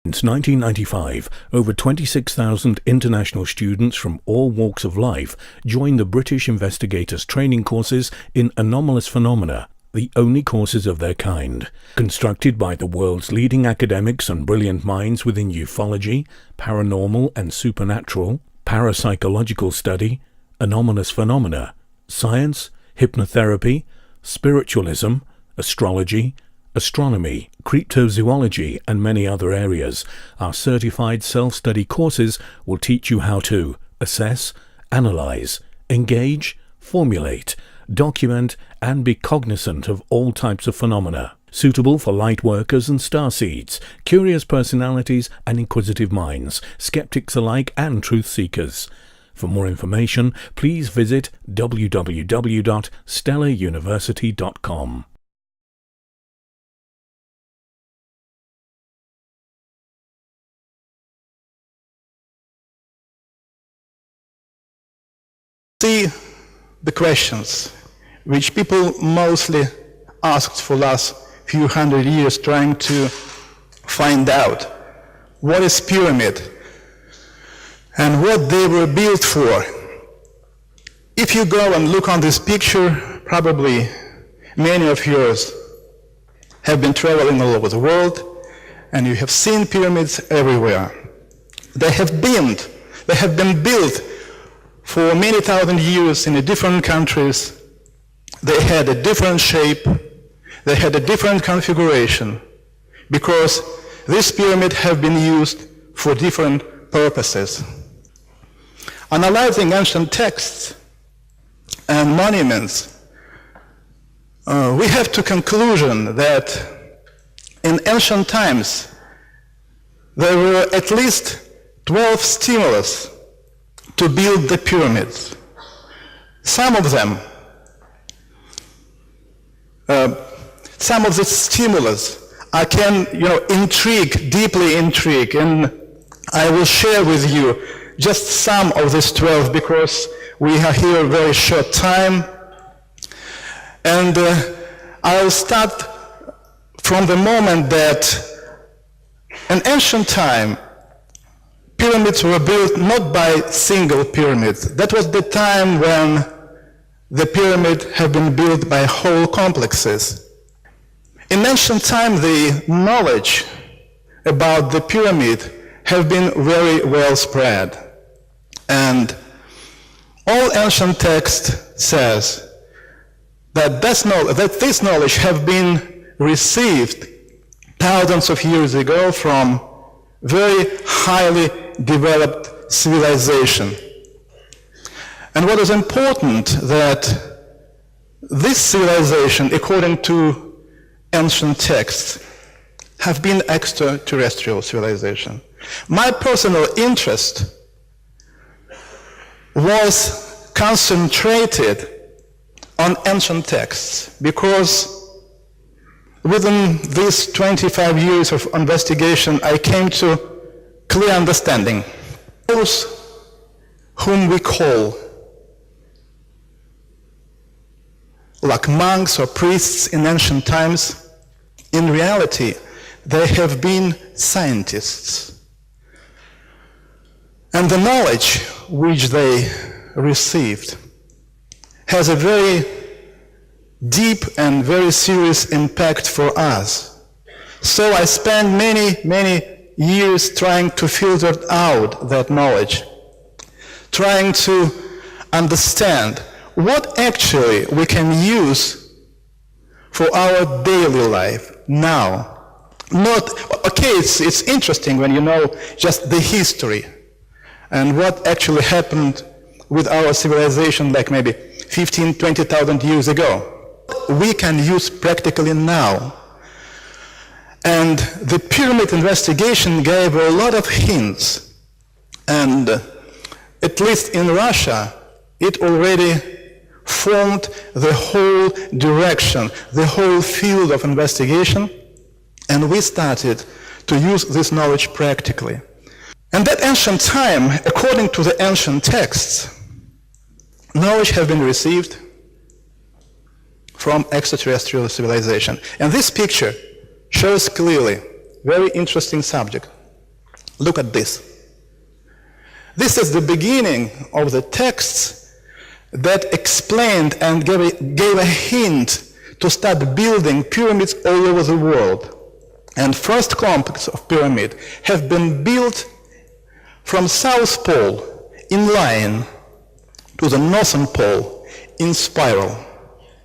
Since 1995, over 26,000 international students from all walks of life joined the British investigators' training courses in anomalous phenomena, the only courses of their kind, constructed by the world's leading academics and brilliant minds within ufology, paranormal and supernatural, parapsychological study, anomalous phenomena, science, hypnotherapy, spiritualism, astrology, astronomy, cryptozoology, and many other areas. Our certified self-study courses will teach you how to assess, analyze, engage, formulate, document, and be cognizant of all types of phenomena, suitable for light workers and starseeds, curious personalities and inquisitive minds, skeptics alike and truth seekers. For more information, please visit www.stellaruniversity.com. See the questions which people mostly asked for the last few hundred years, trying to find out what is pyramid and what they were built for. If you go and look on this picture, probably many of yours have been traveling all over the world and you have seen pyramids everywhere. They have been built for many thousand years in different countries. They had a different shape, they had a different configuration, because this pyramid have been used for different purposes. Analyzing ancient texts and monuments, we have to conclusion that in ancient times there were at least 12 stimulus to build the pyramids. Some of the stimulus I can, deeply intrigue, and I will share with you just some of these 12 because we are here a very short time. And I'll start from the moment that in ancient time, pyramids were built not by single pyramids. That was the time when the pyramid had been built by whole complexes. In ancient time, the knowledge about the pyramid have been very well spread. And all ancient text says that this knowledge have been received thousands of years ago from very highly developed civilization. And what is important that this civilization, according to ancient texts, have been extraterrestrial civilization. My personal interest was concentrated on ancient texts because within these 25 years of investigation, I came to clear understanding. Those whom we call like monks or priests in ancient times, in reality, they have been scientists. And the knowledge which they received has a very deep and very serious impact for us. So I spent many years trying to filter out that knowledge, trying to understand what actually we can use for our daily life now. It's interesting when you know just the history and what actually happened with our civilization like maybe 15, 20,000 years ago. We can use practically now. And the pyramid investigation gave a lot of hints. And at least in Russia, it already formed the whole direction, the whole field of investigation, and we started to use this knowledge practically. And that ancient time, according to the ancient texts, knowledge has been received from extraterrestrial civilization. And this picture shows clearly very interesting subject. Look at this. This is the beginning of the texts that explained and gave a hint to start building pyramids all over the world. And first complex of pyramid have been built from South Pole in line to the Northern Pole in spiral.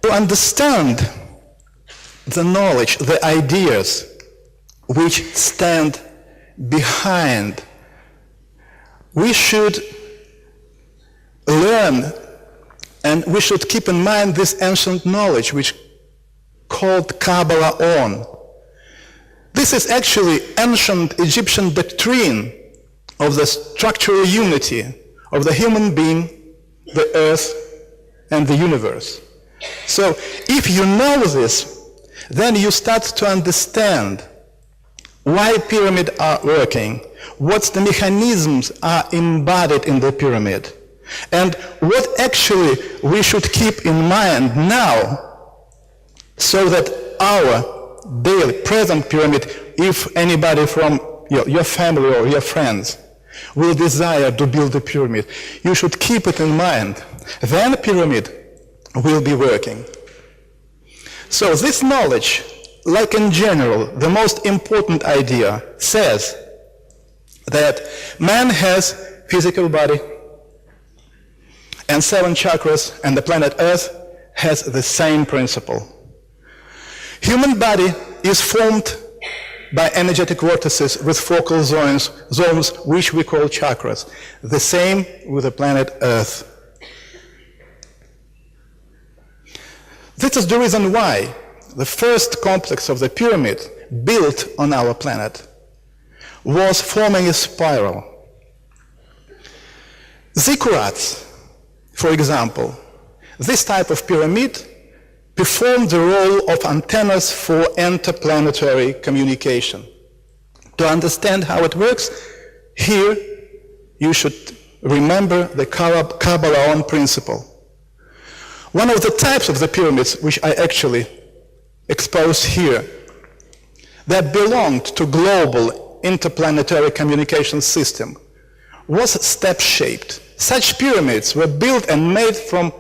To understand the knowledge, the ideas which stand behind, we should learn and we should keep in mind this ancient knowledge which called Kabbalah on. This is actually ancient Egyptian doctrine of the structural unity of the human being, the earth, and the universe. So if you know this, then you start to understand why pyramids are working, what the mechanisms are embodied in the pyramid, and what actually we should keep in mind now so that our daily present pyramid, if anybody from your family or your friends will desire to build a pyramid, you should keep it in mind. Then a pyramid will be working. So this knowledge, like in general, the most important idea says that man has physical body and 7 chakras, and the planet Earth has the same principle. Human body is formed by energetic vortices with focal zones which we call chakras. The same with the planet Earth. This is the reason why the first complex of the pyramid built on our planet was forming a spiral. Ziggurats, for example, this type of pyramid performed the role of antennas for interplanetary communication. To understand how it works, here you should remember the Kabbalah principle. One of the types of the pyramids, which I actually exposed here, that belonged to global interplanetary communication system, was step-shaped. Such pyramids were built and made from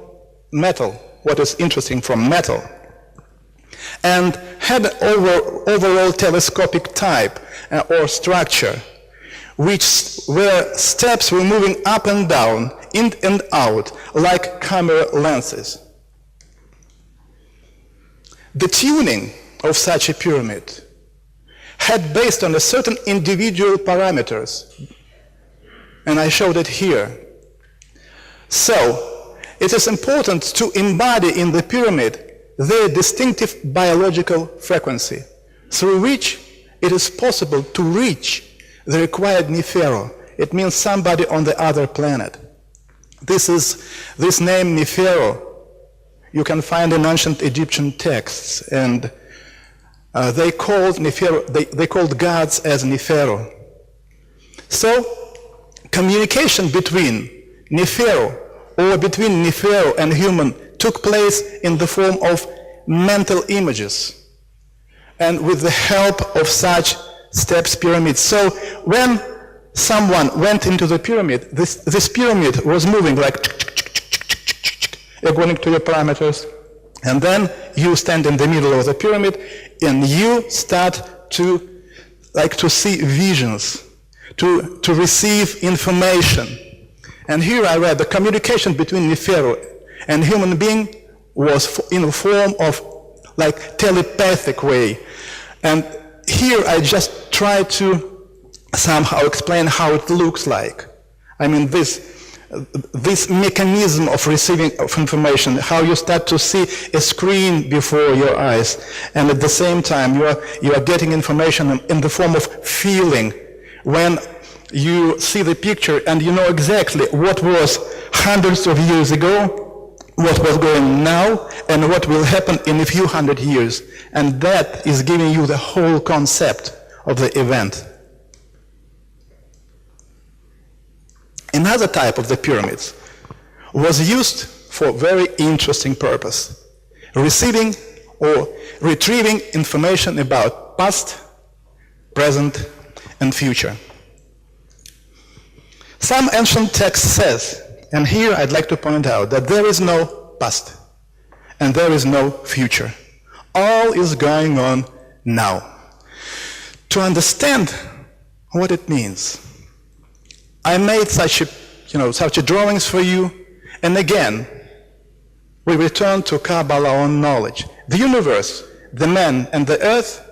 metal, what is interesting, from metal, and had overall telescopic type or structure, where steps were moving up and down, in and out, like camera lenses. The tuning of such a pyramid had based on a certain individual parameters, and I showed it here. So, it is important to embody in the pyramid their distinctive biological frequency, through which it is possible to reach the required Nefero. It means somebody on the other planet. This name Nefero you can find in ancient Egyptian texts, and they called gods as Nefero. So, communication between Nefero or between Nefero and human took place in the form of mental images and with the help of such steps pyramids. So when someone went into the pyramid, this pyramid was moving like according to your parameters, and then you stand in the middle of the pyramid and you start to see visions, to receive information. And here I read the communication between Nefero and human being was in a form of like telepathic way. And here I just try to somehow explain how it looks like. I mean, this mechanism of receiving of information, how you start to see a screen before your eyes, and at the same time you are getting information in the form of feeling. When you see the picture and you know exactly what was hundreds of years ago, what was going now, and what will happen in a few hundred years. And that is giving you the whole concept of the event. Another type of the pyramids was used for a very interesting purpose, receiving or retrieving information about past, present, and future. Some ancient text says, and here I'd like to point out, that there is no past and there is no future. All is going on now. To understand what it means, I made such drawings for you, and again, we return to Kabbalah knowledge. The universe, the man, and the earth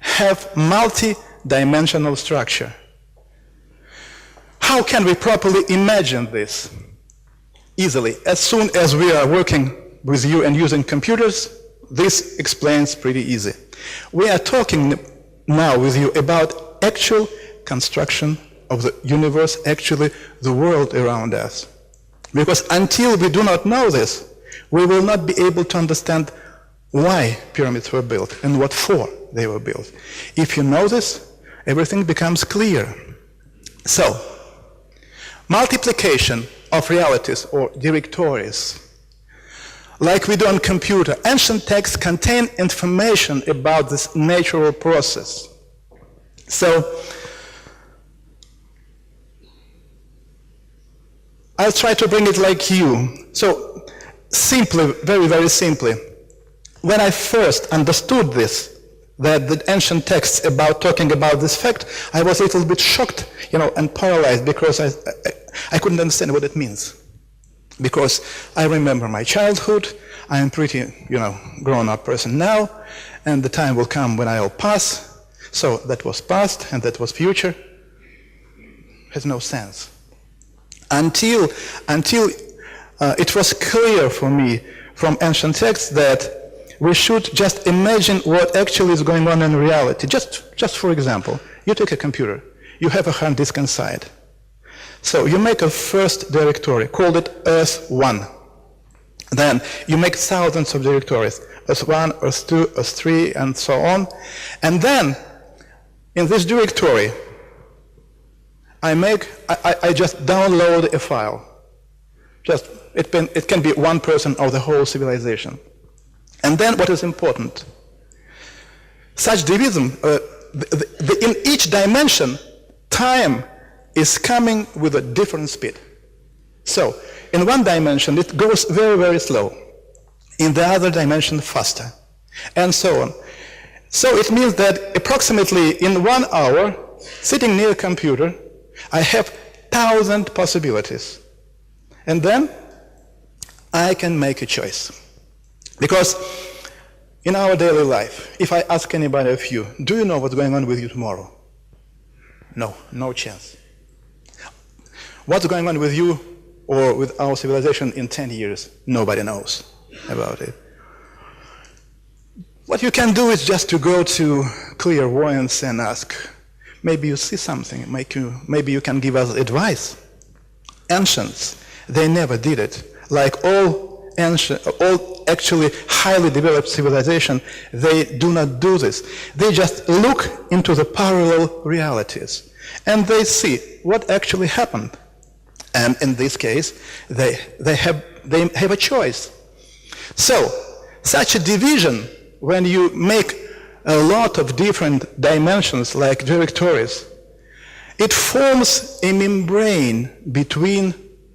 have multi-dimensional structure. How can we properly imagine this? Easily. As soon as we are working with you and using computers, this explains pretty easy. We are talking now with you about actual construction of the universe, actually the world around us. Because until we do not know this, we will not be able to understand why pyramids were built and what for they were built. If you know this, everything becomes clear. So, multiplication of realities or directories. Like we do on computer, ancient texts contain information about this natural process. So, I'll try to bring it like you. So, simply, very, very simply, when I first understood this, that the ancient texts talking about this fact, I was a little bit shocked, and paralyzed because I couldn't understand what it means. Because I remember my childhood, I am pretty, grown-up person now, and the time will come when I'll pass. So that was past and that was future. Has no sense. Until it was clear for me from ancient texts that we should just imagine what actually is going on in reality. Just for example, you take a computer, you have a hard disk inside. So you make a first directory, call it Earth 1. Then you make thousands of directories, Earth 1, Earth 2, Earth 3, and so on. And then, in this directory, I just download a file. It can be one person or the whole civilization. And then what is important? Such division, in each dimension, time is coming with a different speed. So, in one dimension, it goes very, very slow. In the other dimension, faster. And so on. So it means that approximately in 1 hour, sitting near a computer, I have 1,000 possibilities. And then I can make a choice. Because in our daily life, if I ask anybody of you, do you know what's going on with you tomorrow? No, no chance. What's going on with you or with our civilization in 10 years? Nobody knows about it. What you can do is just to go to clairvoyance and ask, maybe you see something, maybe you can give us advice. Ancients, they never did it. Like all actually highly developed civilization, they do not do this. They just look into the parallel realities and they see what actually happened. And in this case, they have a choice. So, such a division, when you make a lot of different dimensions like directories, it forms a membrane between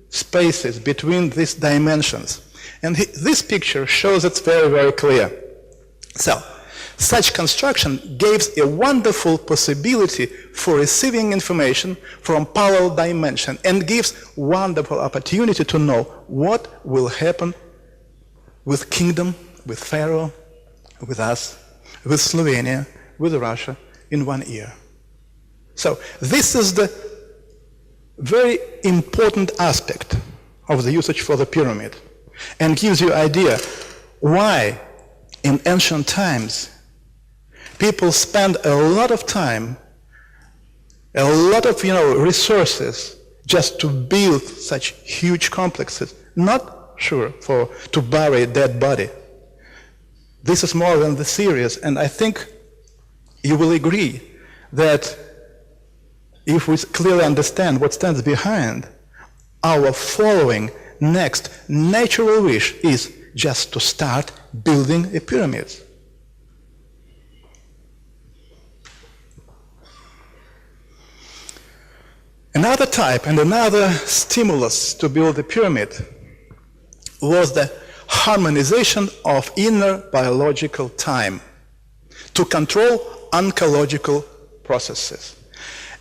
spaces, between these dimensions. And this picture shows it very, very clear. So, such construction gives a wonderful possibility for receiving information from parallel dimension and gives wonderful opportunity to know what will happen with kingdom, with Pharaoh, with us, with Slovenia, with Russia in 1 year. So this is the very important aspect of the usage for the pyramid and gives you idea why in ancient times people spend a lot of time, a lot of resources just to build such huge complexes, not to bury a dead body. This is more than the serious, and I think you will agree that if we clearly understand what stands behind, our following next natural wish is just to start building a pyramid. Another type and another stimulus to build the pyramid was the harmonization of inner biological time to control oncological processes.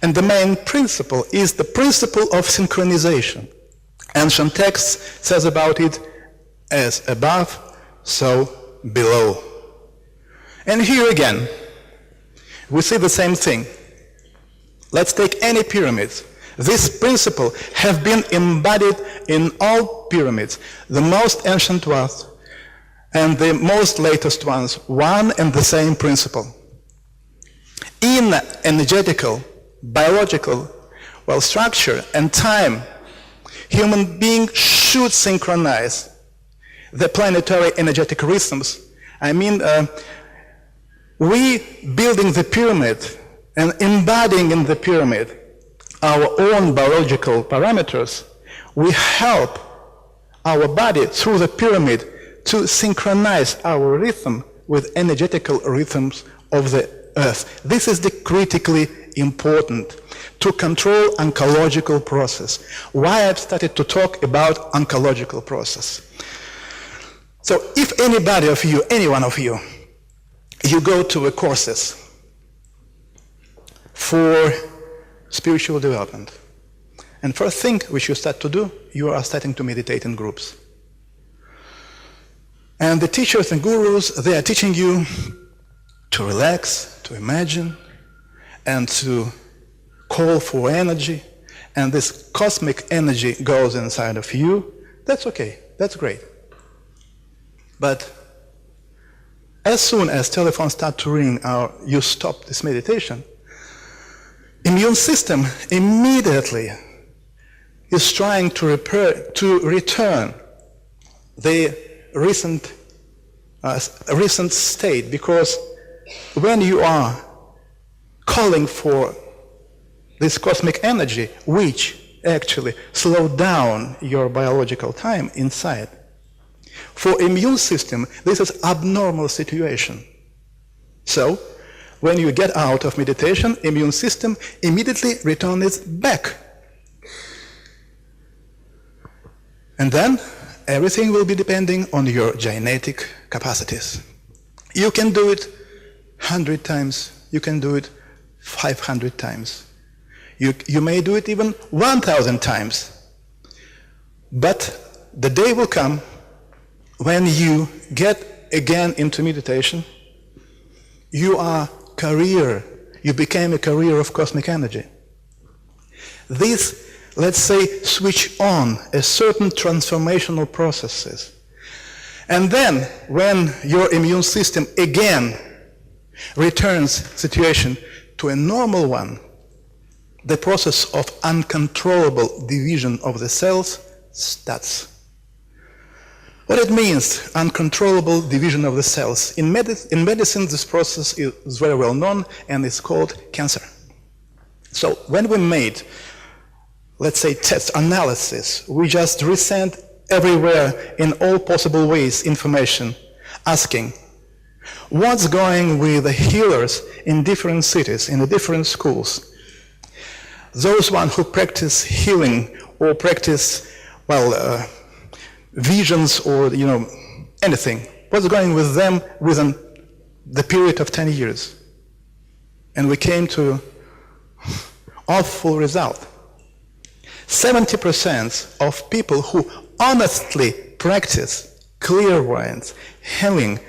And the main principle is the principle of synchronization. Ancient text says about it as above, so below. And here again, we see the same thing. Let's take any pyramid. This principle have been embodied in all pyramids, the most ancient ones and the most latest ones, one and the same principle. In energetical, biological, structure and time, human beings should synchronize the planetary energetic rhythms. We building the pyramid and embodying in the pyramid our own biological parameters, we help our body through the pyramid to synchronize our rhythm with energetical rhythms of the earth. This is the critically important to control oncological process. Why I've started to talk about oncological process. So if anybody of you, any one of you, you go to a courses for spiritual development, and first thing which you start to do, you are starting to meditate in groups. And the teachers and gurus, they are teaching you to relax, to imagine, and to call for energy, and this cosmic energy goes inside of you. That's okay, that's great. But as soon as telephones start to ring or you stop this meditation, immune system immediately is trying to return the recent state, because when you are calling for this cosmic energy, which actually slow down your biological time inside, for immune system, this is abnormal situation. So, when you get out of meditation, immune system immediately returns back. And then everything will be depending on your genetic capacities. You can do it 100 times, you can do it 500 times. You may do it even 1,000 times. But the day will come when you get again into meditation, you became a carrier of cosmic energy. This, let's say, switch on a certain transformational processes. And then, when your immune system again returns situation to a normal one, the process of uncontrollable division of the cells starts. What it means, uncontrollable division of the cells? In medicine, this process is very well known, and it's called cancer. So when we made, let's say, test analysis, we just resent everywhere in all possible ways information, asking, what's going with the healers in different cities, in the different schools? Those ones who practice healing or practice, visions or, anything. What's going with them within the period of 10 years? And we came to awful result. 70% of people who honestly practice clairvoyance, healing,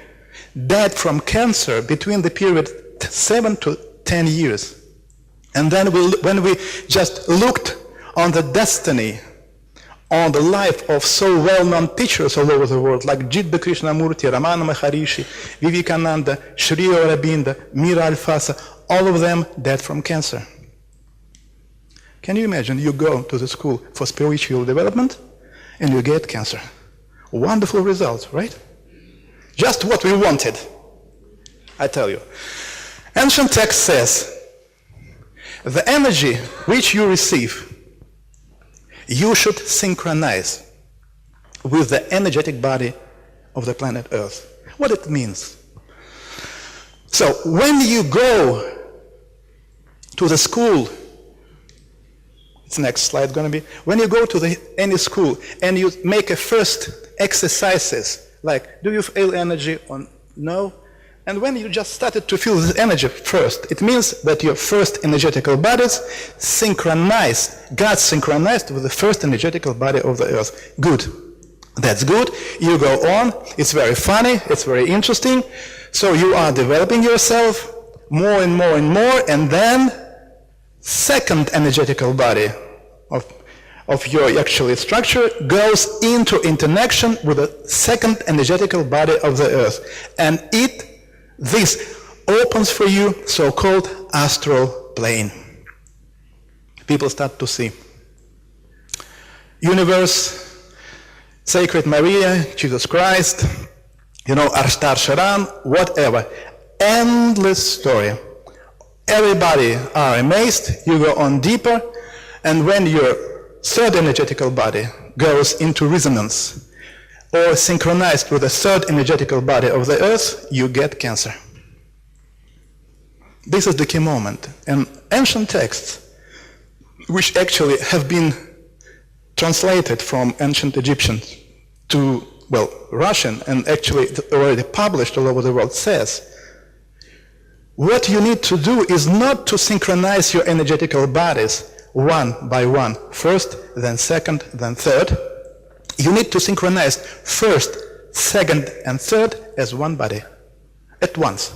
died from cancer between the period 7 to 10 years. And then when we just looked on the destiny, on the life of so well-known teachers all over the world, like Jiddu Krishnamurti, Ramana Maharishi, Vivekananda, Sri Aurobindo, Mira Alfasa, all of them died from cancer. Can you imagine? You go to the school for spiritual development and you get cancer. Wonderful results, right? Just what we wanted, I tell you. Ancient text says, the energy which you receive, you should synchronize with the energetic body of the planet Earth. What it means? So when you go to the school, What's the next slide going to be? When you go to any school and you make a first exercises, like do you feel energy or no? And when you just started to feel this energy first, it means that your first energetical bodies got synchronized with the first energetical body of the Earth. Good. That's good. You go on. It's very funny. It's very interesting. So you are developing yourself more and more and more, and then second energetical body of your actual structure goes into interaction with the second energetical body of the Earth. And this opens for you so-called astral plane. People start to see universe, Sacred Maria, Jesus Christ, Ashtar Sharan, whatever. Endless story. Everybody are amazed, you go on deeper, and when your third energetical body goes into resonance or synchronized with the third energetical body of the Earth, you get cancer. This is the key moment. And ancient texts, which actually have been translated from ancient Egyptian to, Russian, and actually already published all over the world, says, what you need to do is not to synchronize your energetical bodies one by one, first, then second, then third. You need to synchronize first, second, and third as one body at once.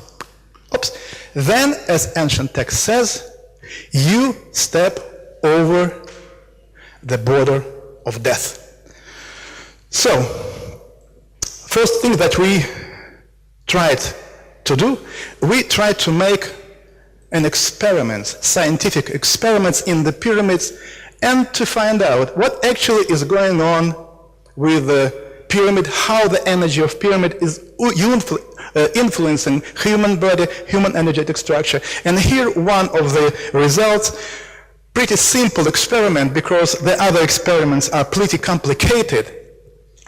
Oops. Then, as ancient text says, you step over the border of death. So, first thing that we tried to do, we tried to make an experiment, scientific experiments in the pyramids, and to find out what actually is going on with the pyramid, how the energy of pyramid is influencing human body, human energetic structure. And here one of the results, pretty simple experiment because the other experiments are pretty complicated.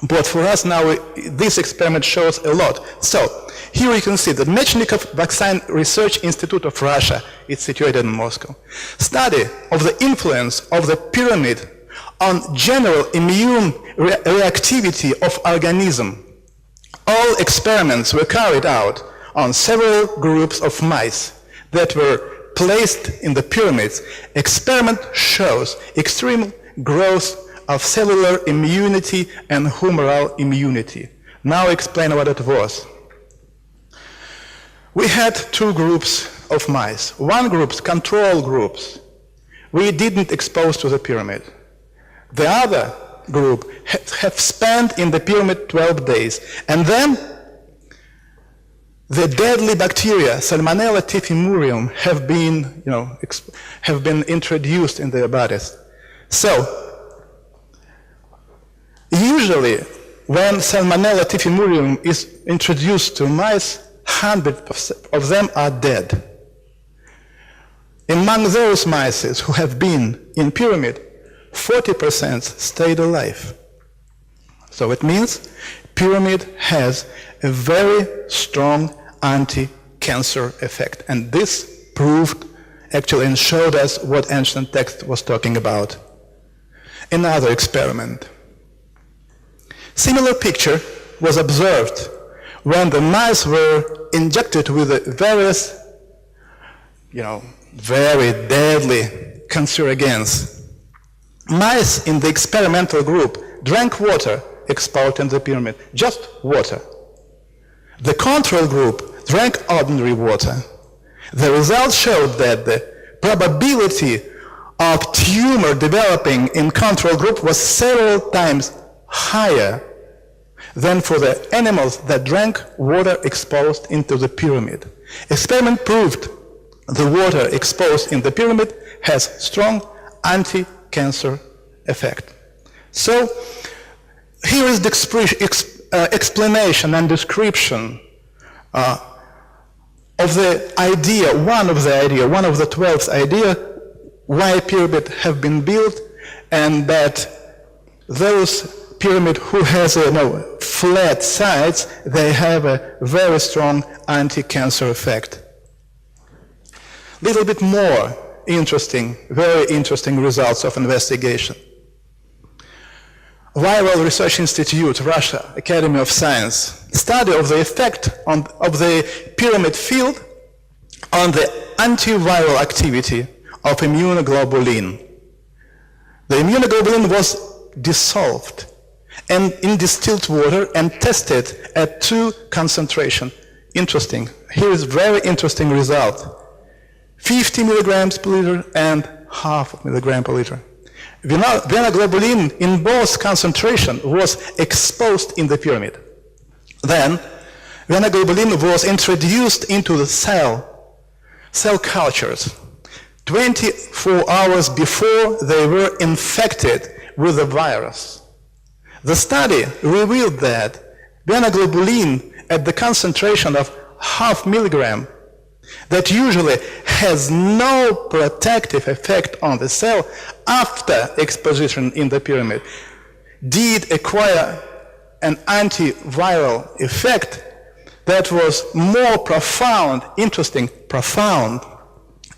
But for us now, this experiment shows a lot. So, here you can see that Mechnikov Vaccine Research Institute of Russia, it's situated in Moscow, study of the influence of the pyramid on general immune reactivity of organism. All experiments were carried out on several groups of mice that were placed in the pyramids. Experiment shows extreme growth of cellular immunity and humoral immunity. Now explain what it was. We had two groups of mice. One group, control groups, we didn't expose to the pyramid. The other group have spent in the pyramid 12 days. And then the deadly bacteria, Salmonella typhimurium, have been introduced in their bodies. So, usually, when Salmonella typhimurium is introduced to mice, 100% of them are dead. Among those mice who have been in pyramid, 40% stayed alive. So it means pyramid has a very strong anti-cancer effect. And this proved actually and showed us what ancient text was talking about. Another experiment. Similar picture was observed when the mice were injected with various, very deadly cancerogens. Mice in the experimental group drank water exposed in the pyramid, just water. The control group drank ordinary water. The results showed that the probability of tumor developing in control group was several times higher than for the animals that drank water exposed into the pyramid. Experiment proved the water exposed in the pyramid has strong anti-cancer effect. So here is the explanation and description of the idea, one of the 12th idea, why pyramid have been built, and that those pyramid who has flat sides, they have a very strong anti-cancer effect. Little bit more very interesting results of investigation. Viral Research Institute, Russia, Academy of Science, study of the effect of the pyramid field on the antiviral activity of immunoglobulin. The immunoglobulin was dissolved and in distilled water and tested at 2 concentration. Interesting. Here is very interesting result. 50 milligrams per liter and half milligram per liter. Venoglobulin in both concentration was exposed in the pyramid. Then venoglobulin was introduced into the cell cultures 24 hours before they were infected with the virus. The study revealed that venoglobulin at the concentration of half milligram that usually has no protective effect on the cell after exposition in the pyramid did acquire an antiviral effect that was more profound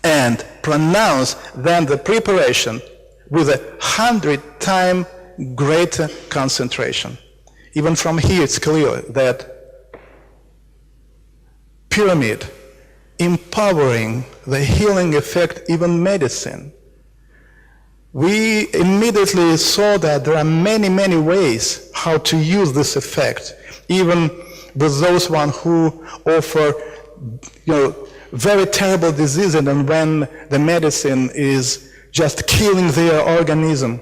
and pronounced than the preparation with 100 times greater concentration. Even from here it's clear that pyramid empowering the healing effect, even medicine. We immediately saw that there are many, many ways how to use this effect, even with those one who offer, very terrible diseases, and when the medicine is just killing their organism.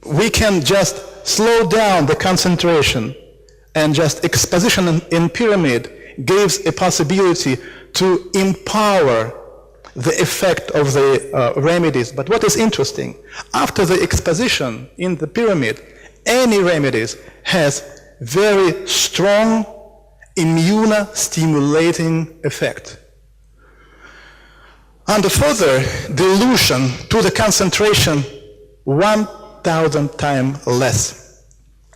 We can just slow down the concentration, and just exposition in pyramid gives a possibility to empower the effect of the remedies. But what is interesting, after the exposition in the pyramid, any remedies has very strong immunostimulating effect. Under further dilution to the concentration 1,000 times less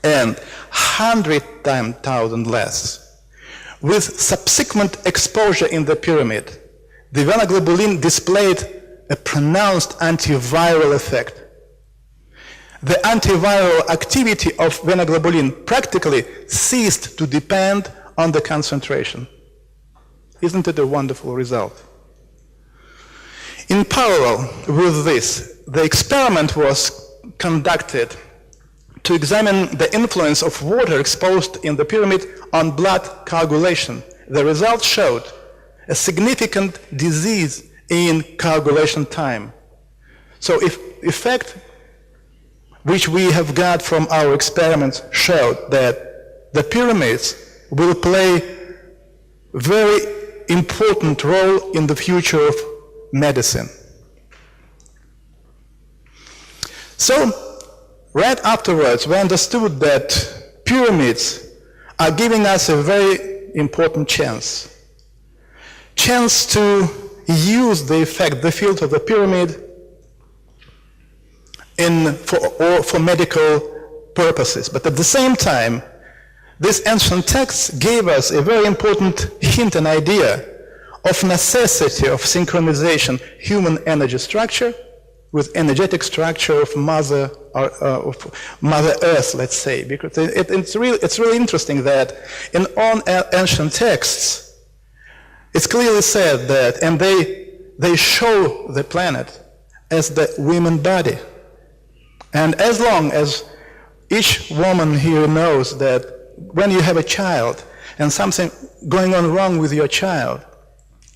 and 100,000 less. With subsequent exposure in the pyramid, the venoglobulin displayed a pronounced antiviral effect. The antiviral activity of venoglobulin practically ceased to depend on the concentration. Isn't it a wonderful result? In parallel with this, the experiment was conducted to examine the influence of water exposed in the pyramid on blood coagulation. The results showed a significant decrease in coagulation time. So if effect which we have got from our experiments showed that the pyramids will play a very important role in the future of medicine. So, right afterwards, we understood that pyramids are giving us a very important chance to use the effect, the field of the pyramid for medical purposes. But at the same time, this ancient text gave us a very important hint and idea of necessity of synchronization human energy structure with energetic structure of Mother Earth, let's say, because it's really interesting that in all ancient texts, it's clearly said that, and they show the planet as the woman body. And as long as each woman here knows that when you have a child and something going on wrong with your child,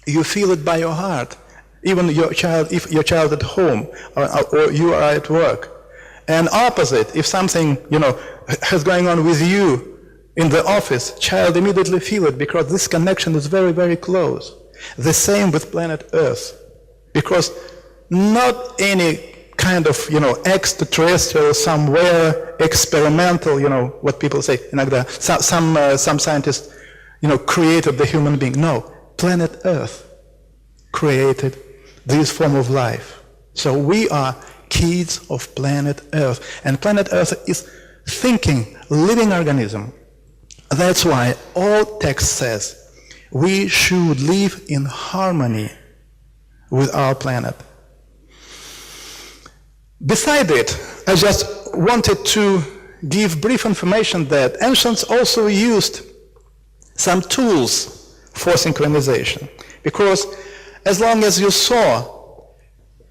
you feel it by your heart. Even your child, if your child at home or you are at work. And opposite, if something is going on with you in the office, child immediately feel it because this connection is very, very close. The same with planet Earth, because not any kind of extraterrestrial, somewhere experimental, what people say, some scientists created the human being. No, planet Earth created this form of life. So we are kids of planet Earth, and planet Earth is thinking, living organism. That's why all text says we should live in harmony with our planet. Beside it, I just wanted to give brief information that ancients also used some tools for synchronization. Because as long as you saw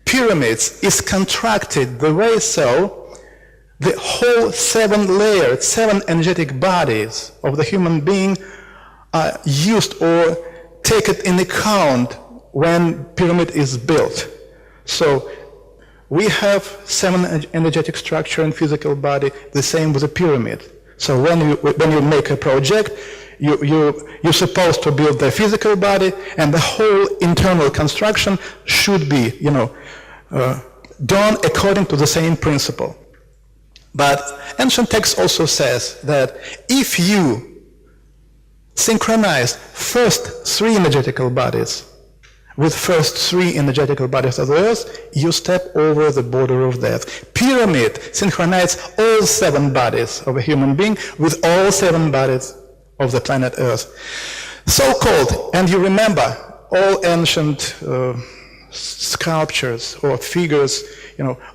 pyramids is contracted the way so, the whole 7 layered, 7 energetic bodies of the human being are used or taken in account when pyramid is built. So we have 7 energetic structure and physical body, the same with a pyramid. So when you make a project, you're supposed to build the physical body, and the whole internal construction should be, done according to the same principle. But ancient text also says that if you synchronize first 3 energetical bodies with first 3 energetical bodies of the earth, you step over the border of death. Pyramid synchronizes all 7 bodies of a human being with all 7 bodies of the planet Earth. So-called, and you remember, all ancient sculptures or figures,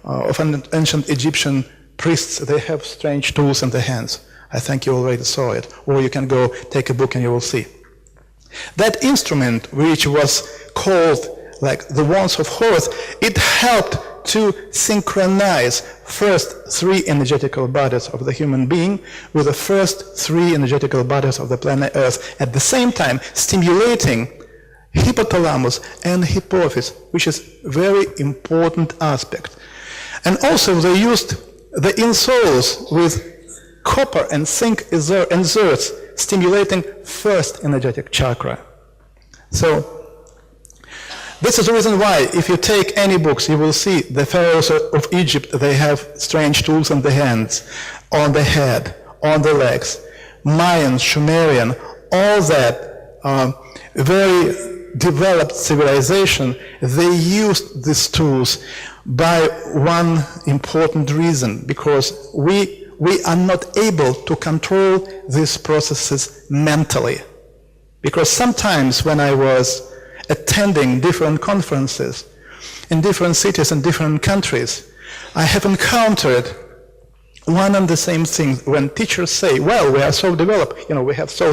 of ancient Egyptian priests, they have strange tools in their hands. I think you already saw it, or you can go take a book and you will see. That instrument, which was called like the wands of Horus, it helped to synchronize first 3 energetical bodies of the human being with the first 3 energetical bodies of the planet Earth, at the same time stimulating hypothalamus and hypophysis, which is a very important aspect. And also they used the insoles with copper and zinc inserts, stimulating first energetic chakra. So this is the reason why, if you take any books, you will see the pharaohs of Egypt, they have strange tools in the hands, on the head, on the legs. Mayan, Sumerian, all that very developed civilization, they used these tools by one important reason, because we are not able to control these processes mentally. Because sometimes when I was attending different conferences in different cities and different countries, I have encountered one and the same thing when teachers say, well, we are so developed, we have so,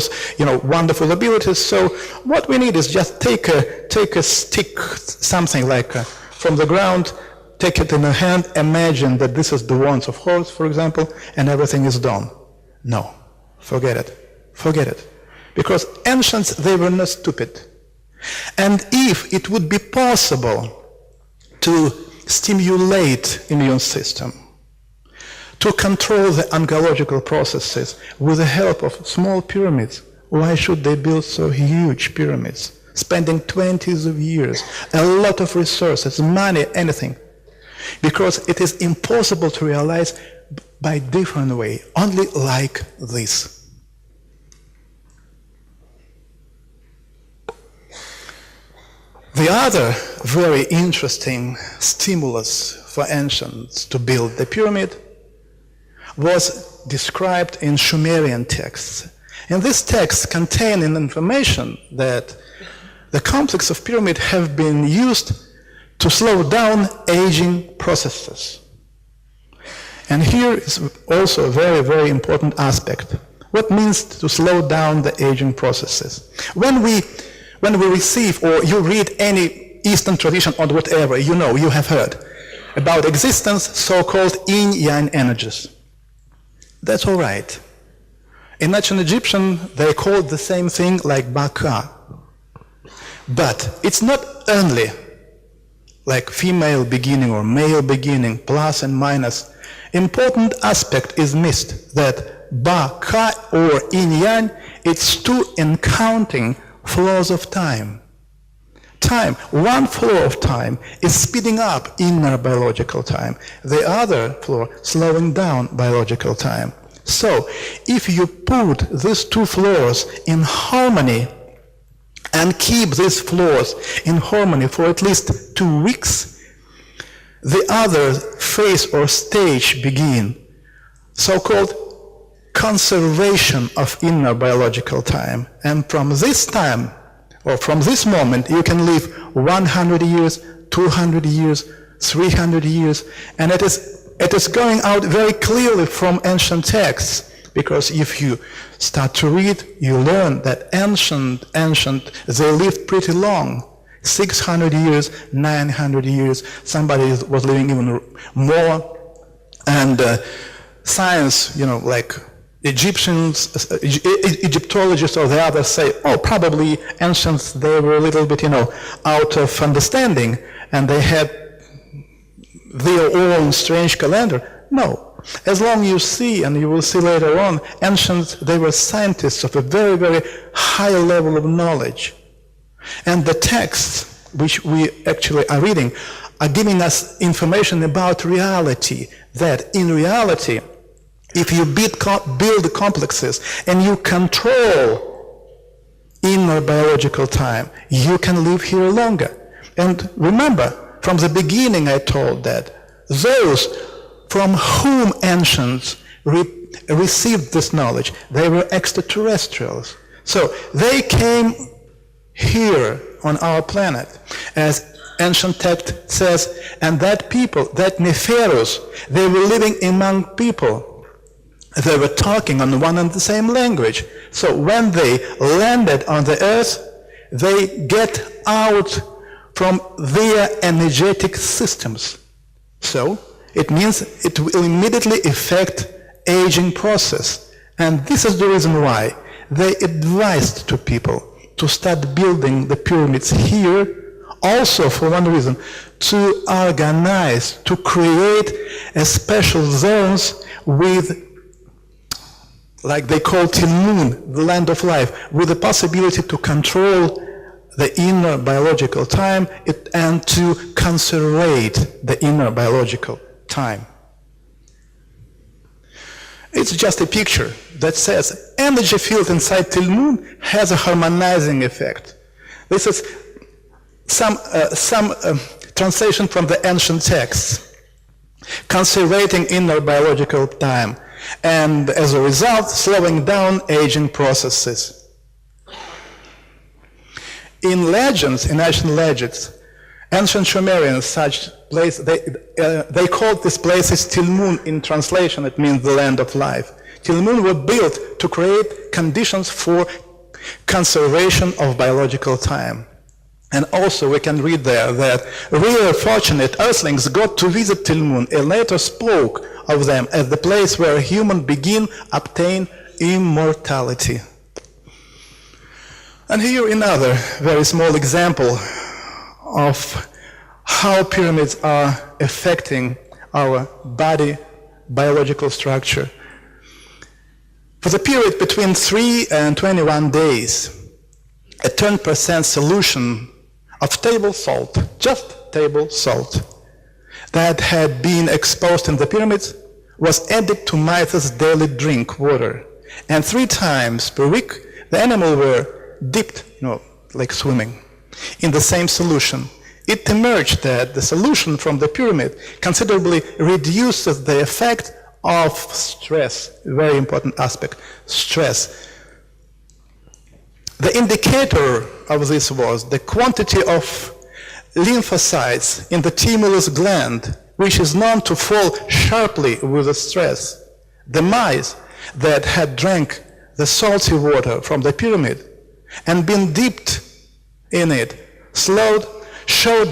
wonderful abilities, so what we need is just take a stick, something like from the ground, take it in a hand, imagine that this is the wands of Horus, for example, and everything is done. No, forget it. Because ancients, they were not stupid. And if it would be possible to stimulate immune system, to control the oncological processes with the help of small pyramids, why should they build so huge pyramids, spending 20s of years, a lot of resources, money, anything? Because it is impossible to realize by different way, only like this. The other very interesting stimulus for ancients to build the pyramid was described in Sumerian texts. And these texts contain information that the complex of pyramid have been used to slow down aging processes. And here is also a very, very important aspect. What means to slow down the aging processes? When we receive or you read any Eastern tradition or whatever, you have heard about existence, so-called yin-yang energies. That's all right. In ancient Egyptian, they called the same thing like Baka. But it's not only like female beginning or male beginning, plus and minus. Important aspect is missed, that Baka or yin-yang, it's 2 encountering flows of time. One flow of time is speeding up inner biological time. The other flow slowing down biological time. So, if you put these 2 flows in harmony and keep these flows in harmony for at least 2 weeks, the other phase or stage begin, so-called conservation of inner biological time. And from this time, Well, from this moment, you can live 100 years, 200 years, 300 years, and it is going out very clearly from ancient texts. Because if you start to read, you learn that ancient, they lived pretty long. 600 years, 900 years, somebody was living even more. And science, like Egyptologists or the others say, oh, probably ancients, they were a little bit, out of understanding, and they had their own strange calendar. No. As long as you see, and you will see later on, ancients, they were scientists of a very, very high level of knowledge. And the texts, which we actually are reading, are giving us information about reality, that in reality, if you build complexes and you control inner biological time, you can live here longer. And remember, from the beginning I told that those from whom ancients received this knowledge, they were extraterrestrials. So they came here on our planet, as ancient text says, and that people, that Neferus, they were living among people. They were talking on one and the same language. So when they landed on the earth, they get out from their energetic systems. So it means it will immediately affect aging process. And this is the reason why they advised to people to start building the pyramids here, also for one reason, to organize, to create a special zones with, like they call Tilmun, the land of life, with the possibility to control the inner biological time and to conservate the inner biological time. It's just a picture that says energy field inside Tilmun has a harmonizing effect. This is some translation from the ancient texts, conservating inner biological time, and as a result, slowing down aging processes. In legends, in ancient legends, ancient Sumerians, such place, they called this places Tilmun. In translation, it means the land of life. Tilmun were built to create conditions for conservation of biological time. And also we can read there that really fortunate earthlings got to visit Tilmun and later spoke of them as the place where humans obtain immortality. And here another very small example of how pyramids are affecting our body biological structure. For the period between 3 and 21 days, a 10% solution of table salt, just table salt, that had been exposed in the pyramids was added to Mythos' daily drink water. And 3 times per week, the animal were dipped, like swimming, in the same solution. It emerged that the solution from the pyramid considerably reduces the effect of stress, very important aspect, stress. The indicator of this was the quantity of lymphocytes in the thymus gland, which is known to fall sharply with the stress. The mice that had drank the salty water from the pyramid and been dipped in it showed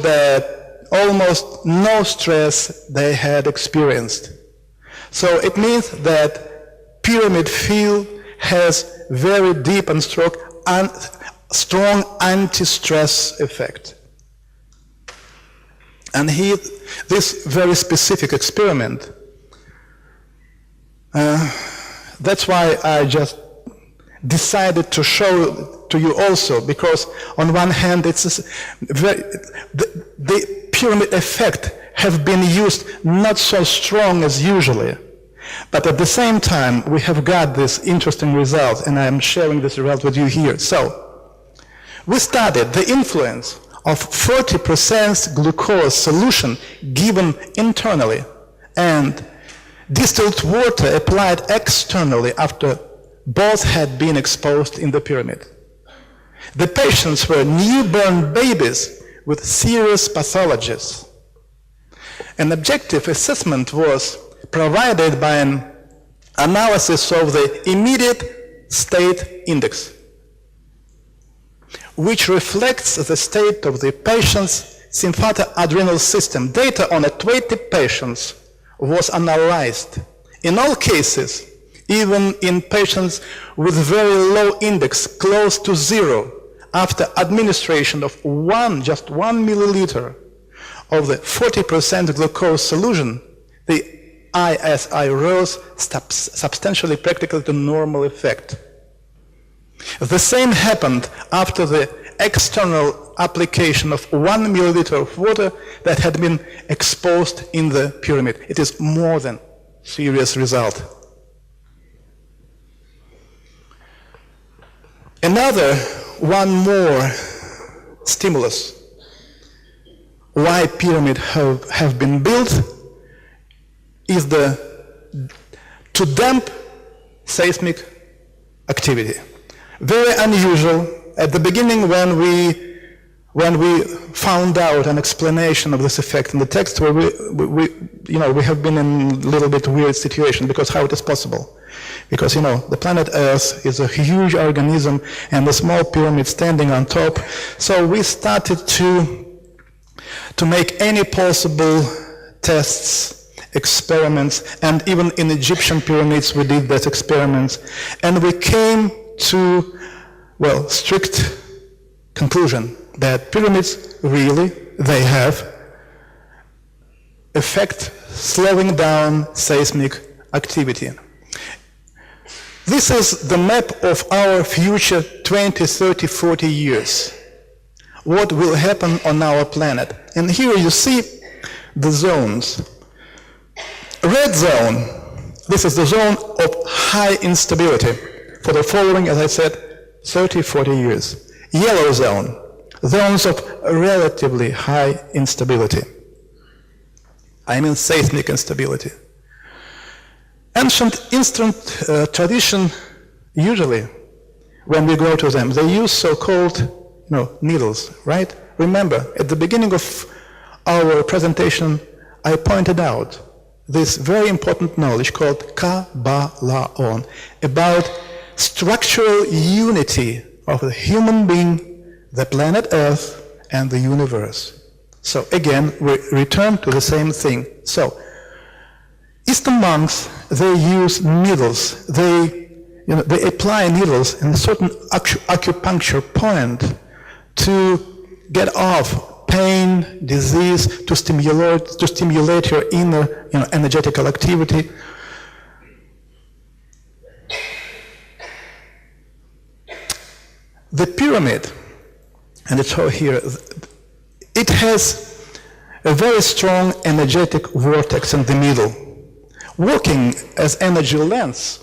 that almost no stress they had experienced. So it means that pyramid field has very deep and strong anti-stress effect. And this very specific experiment, that's why I just decided to show to you also, because on one hand the pyramid effect have been used not so strong as usually, but at the same time we have got this interesting result, and I'm sharing this result with you here. So we studied the influence of 40% glucose solution given internally and distilled water applied externally after both had been exposed in the pyramid. The patients were newborn babies with serious pathologies. An objective assessment was provided by an analysis of the immediate state index, which reflects the state of the patient's sympathoadrenal system. Data on 20 patients was analyzed. In all cases, even in patients with very low index, close to zero, after administration of just 1 milliliter of the 40% glucose solution, the ISI rose substantially, practically to normal effect. The same happened after the external application of 1 milliliter of water that had been exposed in the pyramid. It is more than serious result. One more stimulus why pyramids have been built is to damp seismic activity. Very unusual. At the beginning, when we found out an explanation of this effect in the text, we have been in a little bit weird situation, because how it is possible? Because, the planet Earth is a huge organism and a small pyramid standing on top. So we started to make any possible tests, experiments, and even in Egyptian pyramids we did those experiments. And we came to, strict conclusion that pyramids really, they have effect slowing down seismic activity. This is the map of our future 20, 30, 40 years. What will happen on our planet. And here you see the zones. Red zone, this is the zone of high instability for the following, as I said, 30, 40 years. Yellow zone, zones of relatively high instability. I mean seismic instability. Ancient tradition, usually, when we go to them, they use so-called needles, right? Remember, at the beginning of our presentation, I pointed out this very important knowledge called Kabbalon, about structural unity of the human being, the planet Earth, and the universe. So again, we return to the same thing. So, Eastern monks, they use needles. They apply needles in a certain acupuncture point to get off pain, disease, to stimulate your inner, energetical activity. The pyramid, and it's shown here, it has a very strong energetic vortex in the middle. Working as energy lens,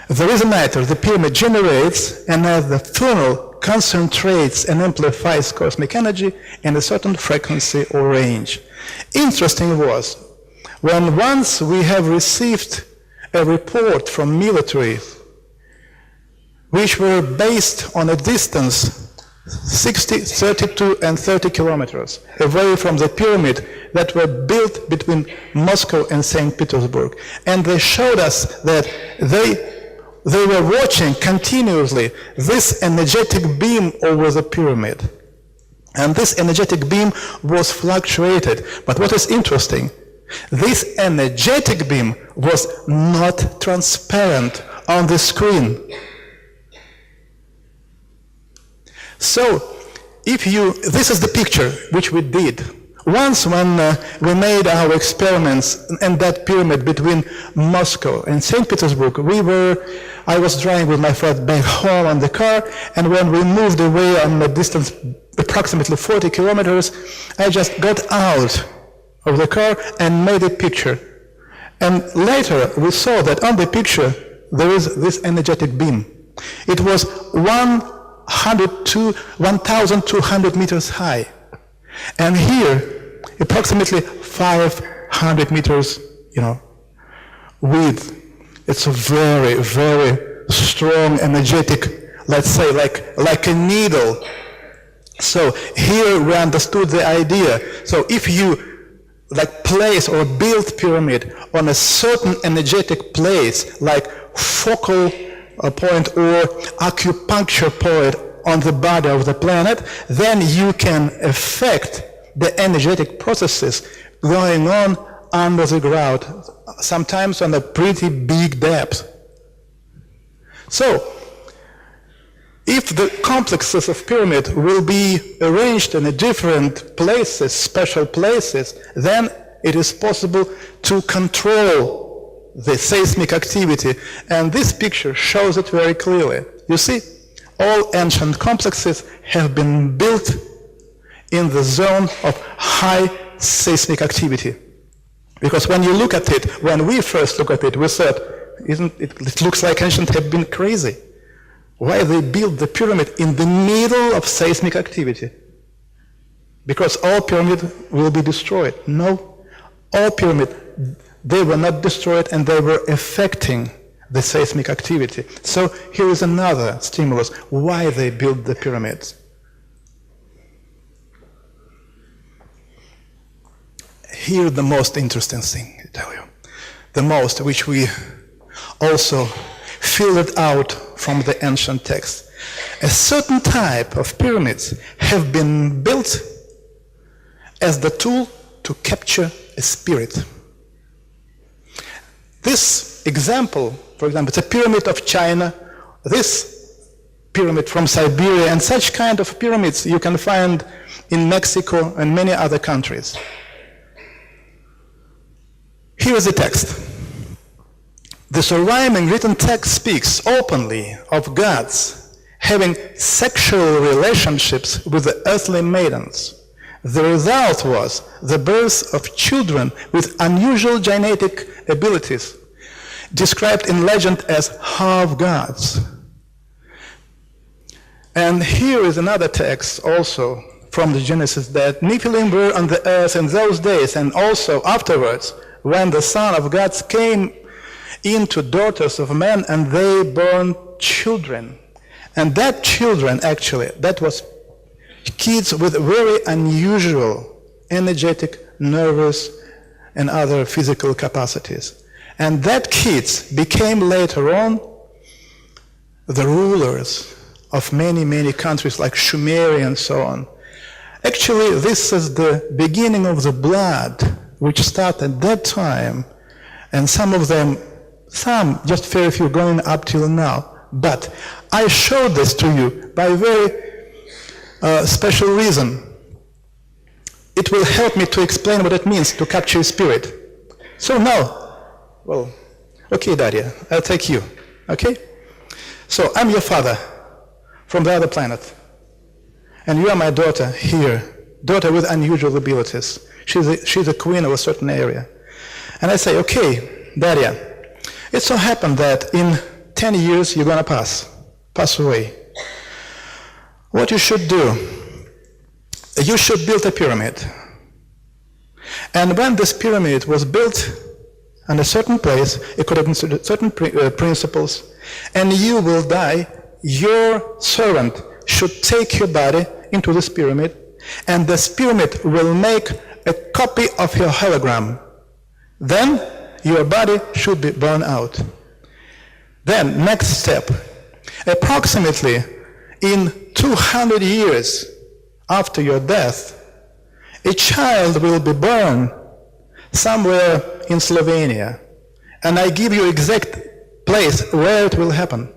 there is a matter the pyramid generates, and as the funnel concentrates and amplifies cosmic energy in a certain frequency or range. Interesting was, when once we have received a report from military, which were based on a distance 60, 32, and 30 kilometers away from the pyramid that were built between Moscow and St. Petersburg. And they showed us that they were watching continuously this energetic beam over the pyramid. And this energetic beam was fluctuated. But what is interesting, this energetic beam was not transparent on the screen. So, this is the picture which we did. Once when we made our experiments in that pyramid between Moscow and St. Petersburg, I was driving with my friend back home on the car, and when we moved away on a distance approximately 40 kilometers, I just got out of the car and made a picture. And later we saw that on the picture there is this energetic beam. It was 1,200 meters high. And here, approximately 500 meters, width. It's a very, very strong, energetic let's say, like a needle. So here we understood the idea. So if you place or build pyramid on a certain energetic place, like focal point or acupuncture point on the body of the planet, then you can affect the energetic processes going on under the ground, sometimes on a pretty big depth. So, if the complexes of pyramid will be arranged in different places, special places, then it is possible to control the seismic activity. And this picture shows it very clearly. You see, all ancient complexes have been built in the zone of high seismic activity. Because when you look at it, when we first look at it, we said, it looks like ancient have been crazy. Why they built the pyramid in the middle of seismic activity? Because all pyramid will be destroyed. No, all pyramid, they were not destroyed and they were affecting the seismic activity. So here is another stimulus, why they built the pyramids. Here the most interesting thing, I tell you. The most, which we also filled out from the ancient text. A certain type of pyramids have been built as the tool to capture a spirit. This example, for example, it's a pyramid of China, this pyramid from Siberia, and such kind of pyramids you can find in Mexico and many other countries. Here is the text. This rhyming written text speaks openly of gods having sexual relationships with the earthly maidens. The result was the birth of children with unusual genetic abilities, described in legend as half-gods. And here is another text also from the Genesis, that Nephilim were on the earth in those days and also afterwards, when the Son of God came into daughters of men and they born children. And that children, actually, that was kids with very unusual energetic, nervous, and other physical capacities. And that kids became later on the rulers of many, many countries like Sumeria and so on. Actually, this is the beginning of the blood which started at that time, and some of them, just very few going up till now. But I showed this to you by a very special reason. It will help me to explain what it means to capture spirit. So now, well, okay, Daria, I'll take you, okay? So I'm your father from the other planet, and you are my daughter here, daughter with unusual abilities. She's a queen of a certain area. And I say, okay, Daria, it so happened that in 10 years you're going to pass away. What you should do, you should build a pyramid. And when this pyramid was built in a certain place, according to certain principles, and you will die, your servant should take your body into this pyramid, and this pyramid will make a copy of your hologram. Then your body should be burned out. Then, next step, approximately in 200 years after your death, a child will be born somewhere in Slovenia. And I give you exact place where it will happen.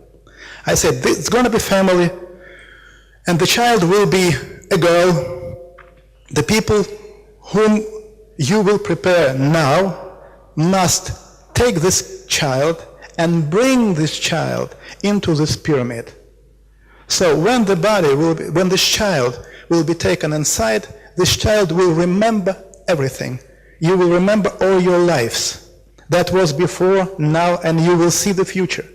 I said, it's going to be family, and the child will be a girl. The people whom you will prepare now must take this child and bring this child into this pyramid. So when the body will be, when this child will be taken inside, this child will remember everything. You will remember all your lives. That was before, now, and you will see the future.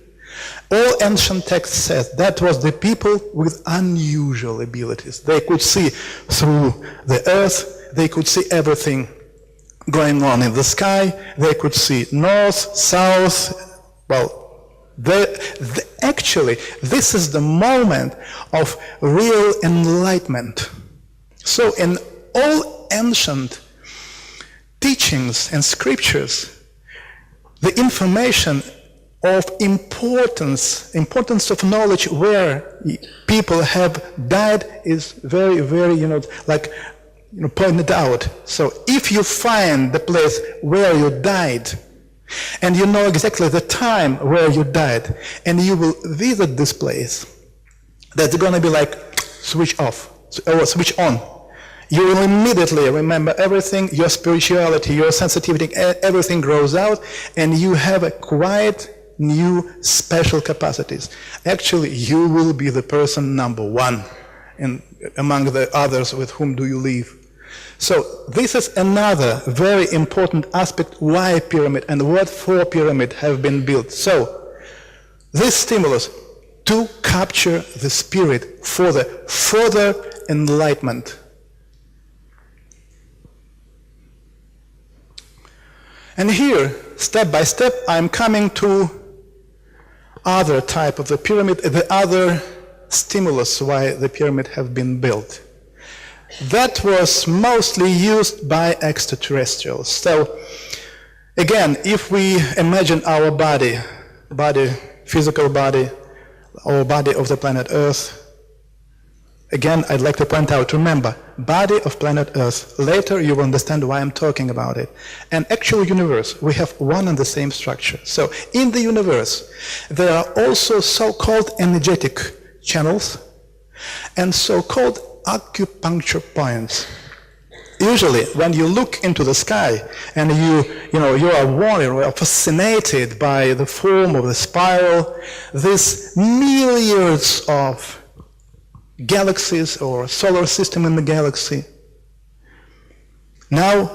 All ancient text says that was the people with unusual abilities. They could see through the earth, they could see everything going on in the sky, they could see north, south, well, Actually, this is the moment of real enlightenment. So in all ancient teachings and scriptures, the information of importance of knowledge where people have died is very, very, pointed out. So if you find the place where you died, and you know exactly the time where you died, and you will visit this place, that's going to be like switch off, or switch on. You will immediately remember everything, your spirituality, your sensitivity, everything grows out, and you have a quiet, new, special capacities. Actually, you will be the person number one among the others with whom do you live. So this is another very important aspect why pyramid and what for pyramid have been built. So this stimulus to capture the spirit for the further enlightenment. And here, step by step, I'm coming to other type of the pyramid, the other stimulus why the pyramid have been built. That was mostly used by extraterrestrials. So, again, if we imagine our body, physical body, or body of the planet Earth, again, I'd like to point out, remember, body of planet Earth. Later you will understand why I'm talking about it. An actual universe, we have one and the same structure. So, in the universe, there are also so-called energetic channels and so-called acupuncture points. Usually, when you look into the sky and you are warned, you are fascinated by the form of the spiral, these milliards of galaxies or solar system in the galaxy. Now,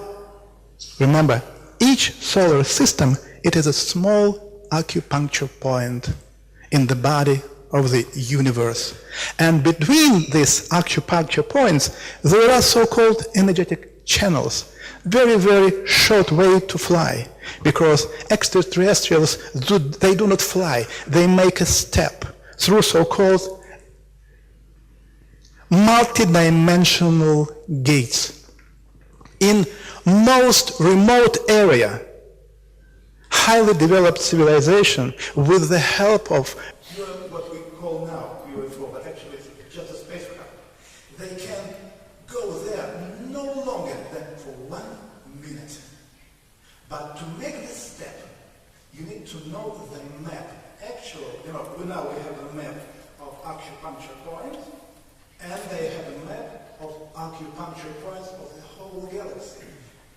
remember, each solar system, it is a small acupuncture point in the body of the universe. And between these acupuncture points, there are so-called energetic channels. Very, very short way to fly. Because extraterrestrials, they do not fly. They make a step through so-called multi-dimensional gates. In most remote area, highly developed civilization, with the help of what we call now UFO, but actually it's just a spacecraft, they can go there no longer than for 1 minute. But to make this step, you need to know the map. Actually, now we have a map of acupuncture points, and they have a map of acupuncture points of the whole galaxy.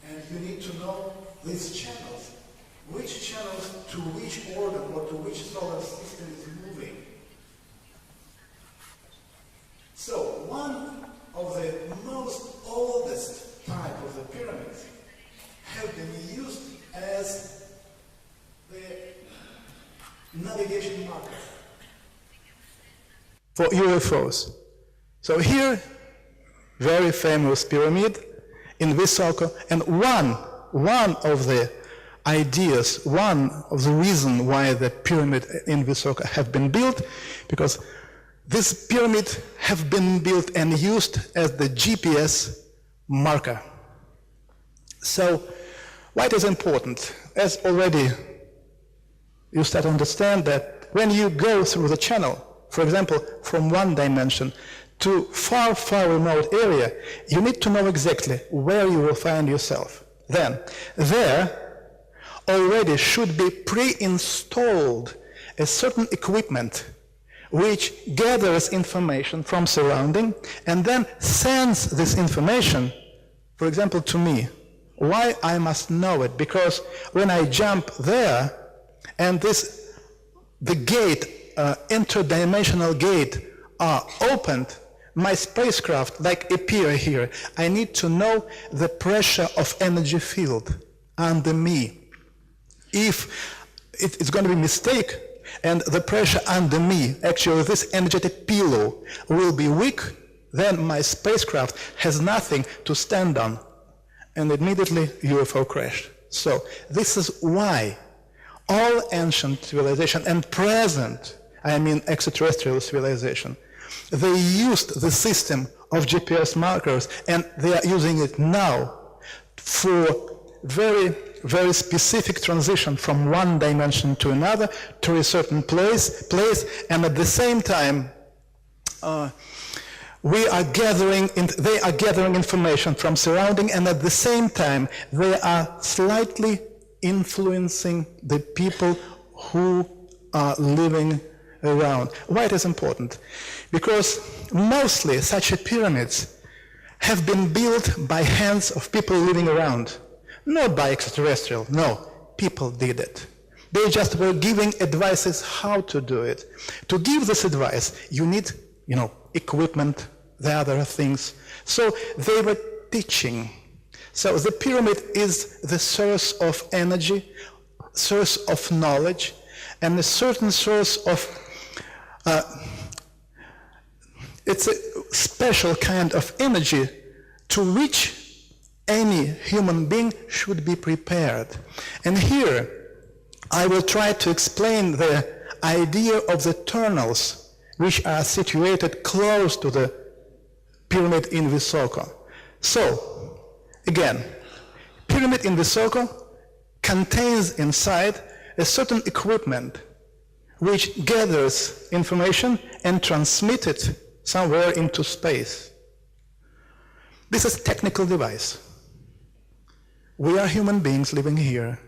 And you need to know these channels. Which channels to which organ or to which solar system is moving. So one of the most oldest type of the pyramids have been used as the navigation marker for UFOs. So here, very famous pyramid in Visoko, and one of the ideas, one of the reasons why the pyramid in Visoko have been built, because this pyramid have been built and used as the GPS marker. So, why it is important? As already you start to understand that when you go through the channel, for example, from one dimension to far, far remote area, you need to know exactly where you will find yourself. Then, there already should be pre-installed a certain equipment which gathers information from surrounding and then sends this information, for example, to me. Why I must know it? Because when I jump there and the gate, interdimensional gate are opened, my spacecraft appear here. I need to know the pressure of energy field under me. If it's going to be a mistake and the pressure under me, actually this energetic pillow will be weak, then my spacecraft has nothing to stand on, and immediately UFO crashed. So this is why all ancient civilization and present, I mean extraterrestrial civilization, they used the system of GPS markers, and they are using it now for very, very specific transition from one dimension to another, to a certain place, and at the same time, they are gathering information from surrounding, and at the same time, they are slightly influencing the people who are living around. Why it is important? Because mostly such pyramids have been built by hands of people living around, not by extraterrestrial. No, people did it. They just were giving advices how to do it. To give this advice, you need, equipment, the other things. So they were teaching. So the pyramid is the source of energy, source of knowledge, and a certain source of, it's a special kind of energy to which any human being should be prepared. And here, I will try to explain the idea of the tunnels which are situated close to the pyramid in Visoko. So, again, pyramid in Visoko contains inside a certain equipment which gathers information and transmits it somewhere into space. This is a technical device. We are human beings living here.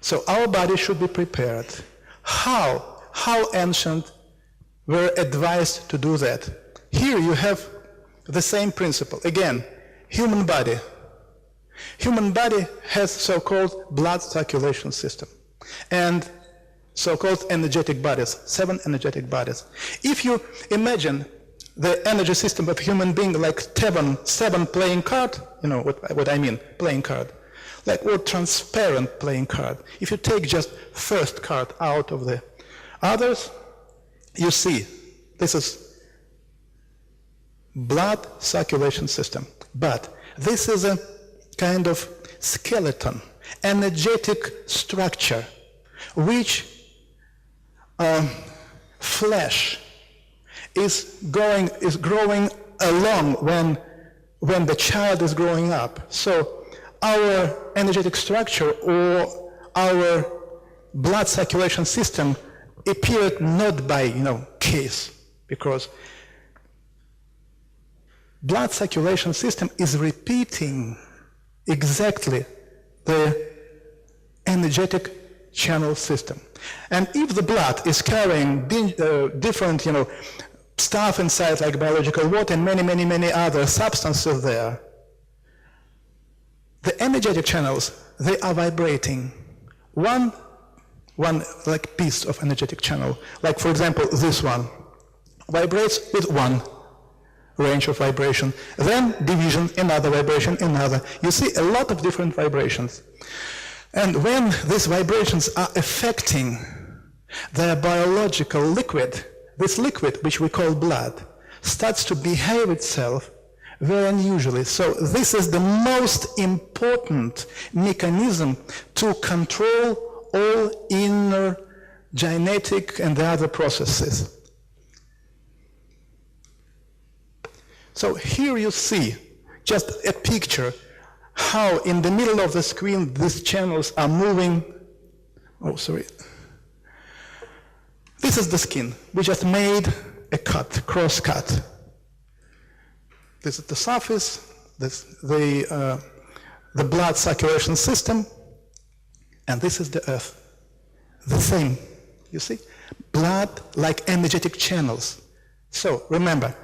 So our body should be prepared. How ancient were advised to do that? Here you have the same principle. Again, human body. Human body has so-called blood circulation system and so-called energetic bodies, 7 energetic bodies. If you imagine the energy system of human being like 7 playing card, you know what I mean, playing card, like a transparent playing card. If you take just first card out of the others, you see this is blood circulation system. But this is a kind of skeleton, energetic structure, which flesh is growing along when the child is growing up. So our energetic structure or our blood circulation system appeared not by case, because blood circulation system is repeating exactly the energetic channel system. And if the blood is carrying different stuff inside, like biological water and many other substances there, the energetic channels, they are vibrating. One like piece of energetic channel, like for example this one, vibrates with one range of vibration, then division, another vibration, another. You see a lot of different vibrations. And when these vibrations are affecting the biological liquid, this liquid, which we call blood, starts to behave itself very unusually. So this is the most important mechanism to control all inner genetic and the other processes. So here you see just a picture how in the middle of the screen these channels are moving. Oh, sorry. This is the skin. We just made a cut, cross cut. This is the surface, the blood circulation system, and this is the earth. The same, you see? Blood like energetic channels. So remember,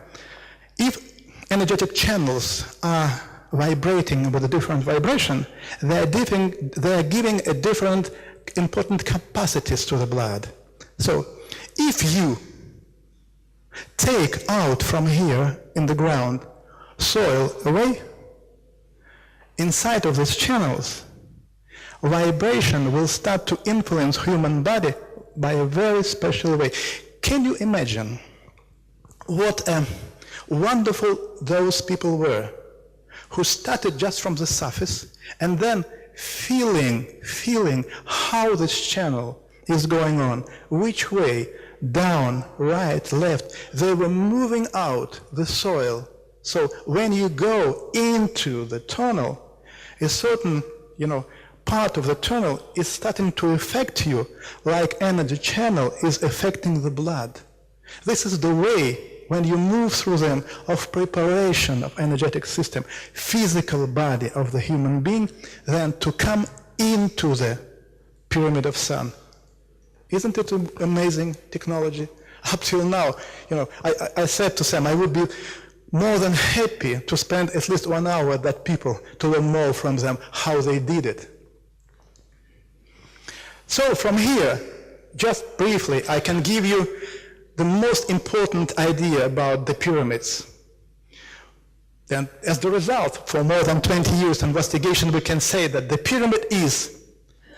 if energetic channels are vibrating with a different vibration, they are giving a different important capacities to the blood. So if you take out from here in the ground soil away, inside of these channels, vibration will start to influence human body by a very special way. Can you imagine what wonderful those people were who started just from the surface and then feeling how this channel is going on, which way, down, right, left. They were moving out the soil. So when you go into the tunnel, a certain, part of the tunnel is starting to affect you like energy channel is affecting the blood. This is the way when you move through them of preparation of energetic system, physical body of the human being, then to come into the pyramid of sun. Isn't it an amazing technology? Up till now, I said to Sam, I would be more than happy to spend at least 1 hour with that people to learn more from them how they did it. So from here, just briefly, I can give you the most important idea about the pyramids. And as the result, for more than 20 years investigation, we can say that the pyramid is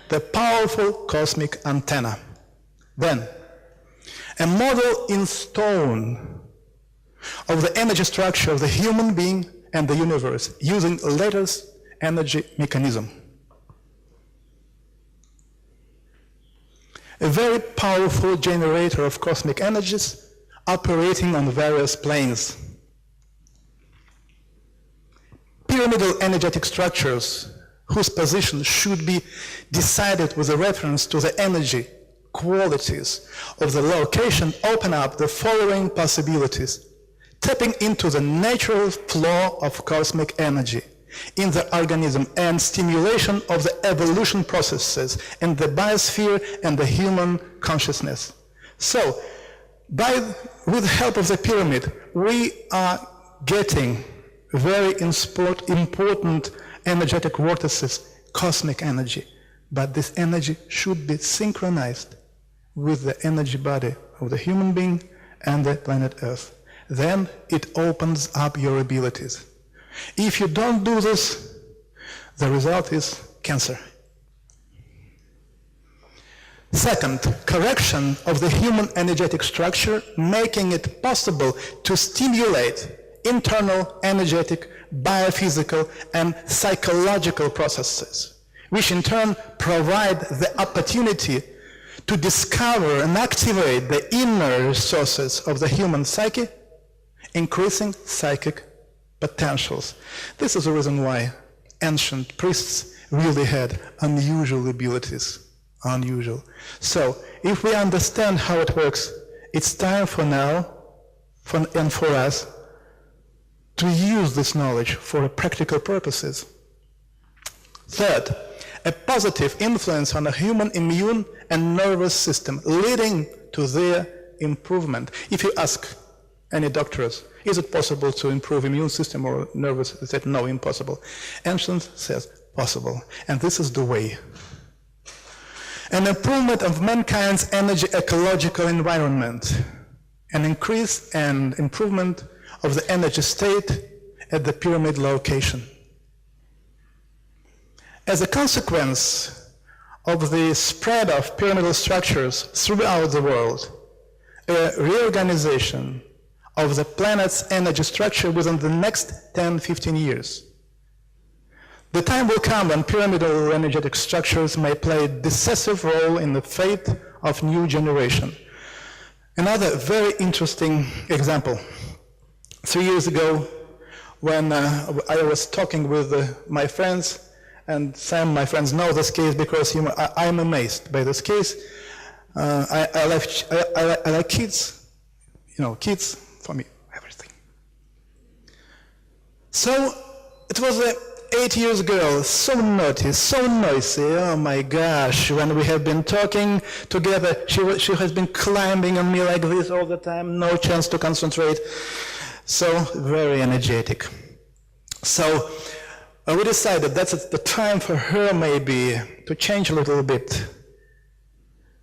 the powerful cosmic antenna. Then, a model in stone of the energy structure of the human being and the universe using latest energy mechanism. A very powerful generator of cosmic energies operating on various planes. Pyramidal energetic structures whose position should be decided with a reference to the energy qualities of the location open up the following possibilities. Tapping into the natural flow of cosmic energy in the organism and stimulation of the evolution processes in the biosphere and the human consciousness. So, with the help of the pyramid, we are getting very important energetic vortices, cosmic energy. But this energy should be synchronized with the energy body of the human being and the planet Earth. Then it opens up your abilities. If you don't do this, the result is cancer. Second, correction of the human energetic structure, making it possible to stimulate internal energetic, biophysical, and psychological processes, which in turn provide the opportunity to discover and activate the inner resources of the human psyche, increasing psychic potentials. This is the reason why ancient priests really had unusual abilities. Unusual. So, if we understand how it works, it's time for now and for us to use this knowledge for practical purposes. Third, a positive influence on the human immune and nervous system, leading to their improvement. If you ask any doctors, is it possible to improve immune system or nervous? They said, no, impossible. Ancient says, possible. And this is the way. An improvement of mankind's energy ecological environment, an increase and improvement of the energy state at the pyramid location. As a consequence of the spread of pyramidal structures throughout the world, a reorganization of the planet's energy structure within the next 10-15 years. The time will come when pyramidal energetic structures may play a decisive role in the fate of new generation. Another very interesting example. 3 years ago, when I was talking with my friends, and some my friends know this case because I'm amazed by this case. I like kids, kids for me, everything. So it was a 8 years girl, so naughty, so noisy, oh my gosh, when we have been talking together, she has been climbing on me like this all the time, no chance to concentrate, so very energetic. So we decided that's the time for her maybe to change a little bit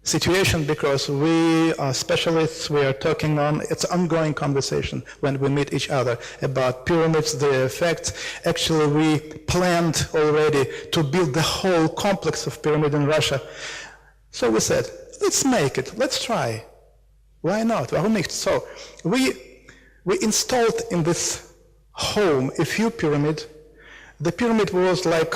situation, because we are specialists, we are talking on, it's an ongoing conversation when we meet each other about pyramids, their effects. Actually, we planned already to build the whole complex of pyramid in Russia. So we said, let's make it, let's try. Why not? Warum nicht? So we installed in this home a few pyramids. The pyramid was like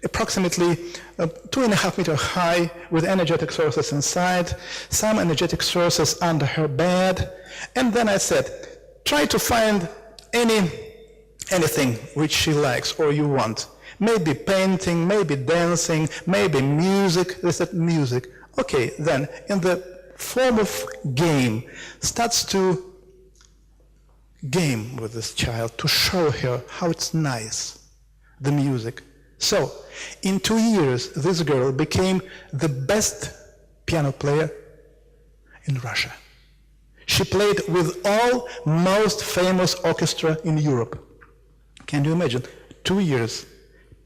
approximately 2.5 meters high with energetic sources inside, some energetic sources under her bed. And then I said, try to find anything which she likes or you want. Maybe painting, maybe dancing, maybe music. They said music. Okay, then in the form of game, starts to game with this child to show her how it's nice, the music. So, in 2 years, this girl became the best piano player in Russia. She played with all most famous orchestra in Europe. Can you imagine? 2 years,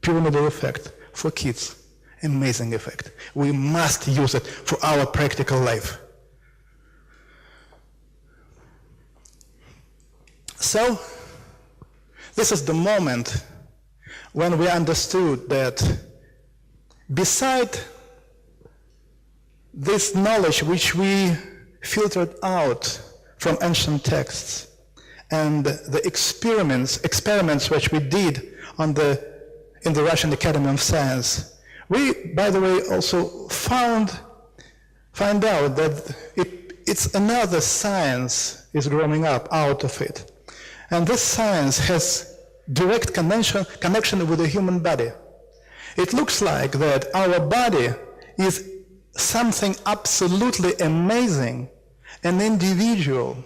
pyramidal effect for kids. Amazing effect. We must use it for our practical life. So, this is the moment when we understood that beside this knowledge which we filtered out from ancient texts and the experiments which we did in the Russian Academy of Science, we, by the way, also find out that it's another science is growing up out of it. And this science has direct connection with the human body. It looks like that our body is something absolutely amazing and individual.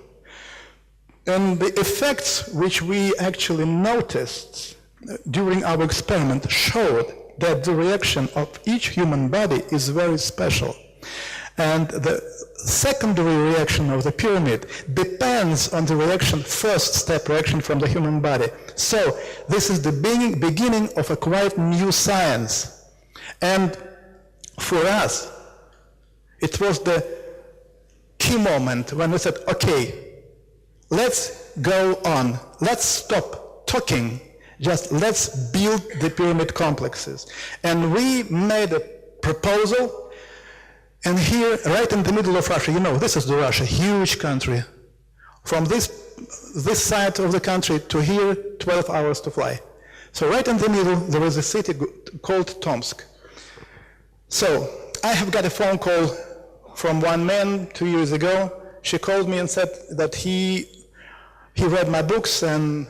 And the effects which we actually noticed during our experiment showed that the reaction of each human body is very special. And the secondary reaction of the pyramid depends on the reaction, first step reaction from the human body. So this is the beginning of a quite new science. And for us, it was the key moment when we said, okay, let's go on. Let's stop talking. Just let's build the pyramid complexes. And we made a proposal. And here, right in the middle of Russia, you know, this is the Russia, huge country. From this side of the country to here, 12 hours to fly. So right in the middle, there is a city called Tomsk. So I have got a phone call from one man 2 years ago. She called me and said that he read my books and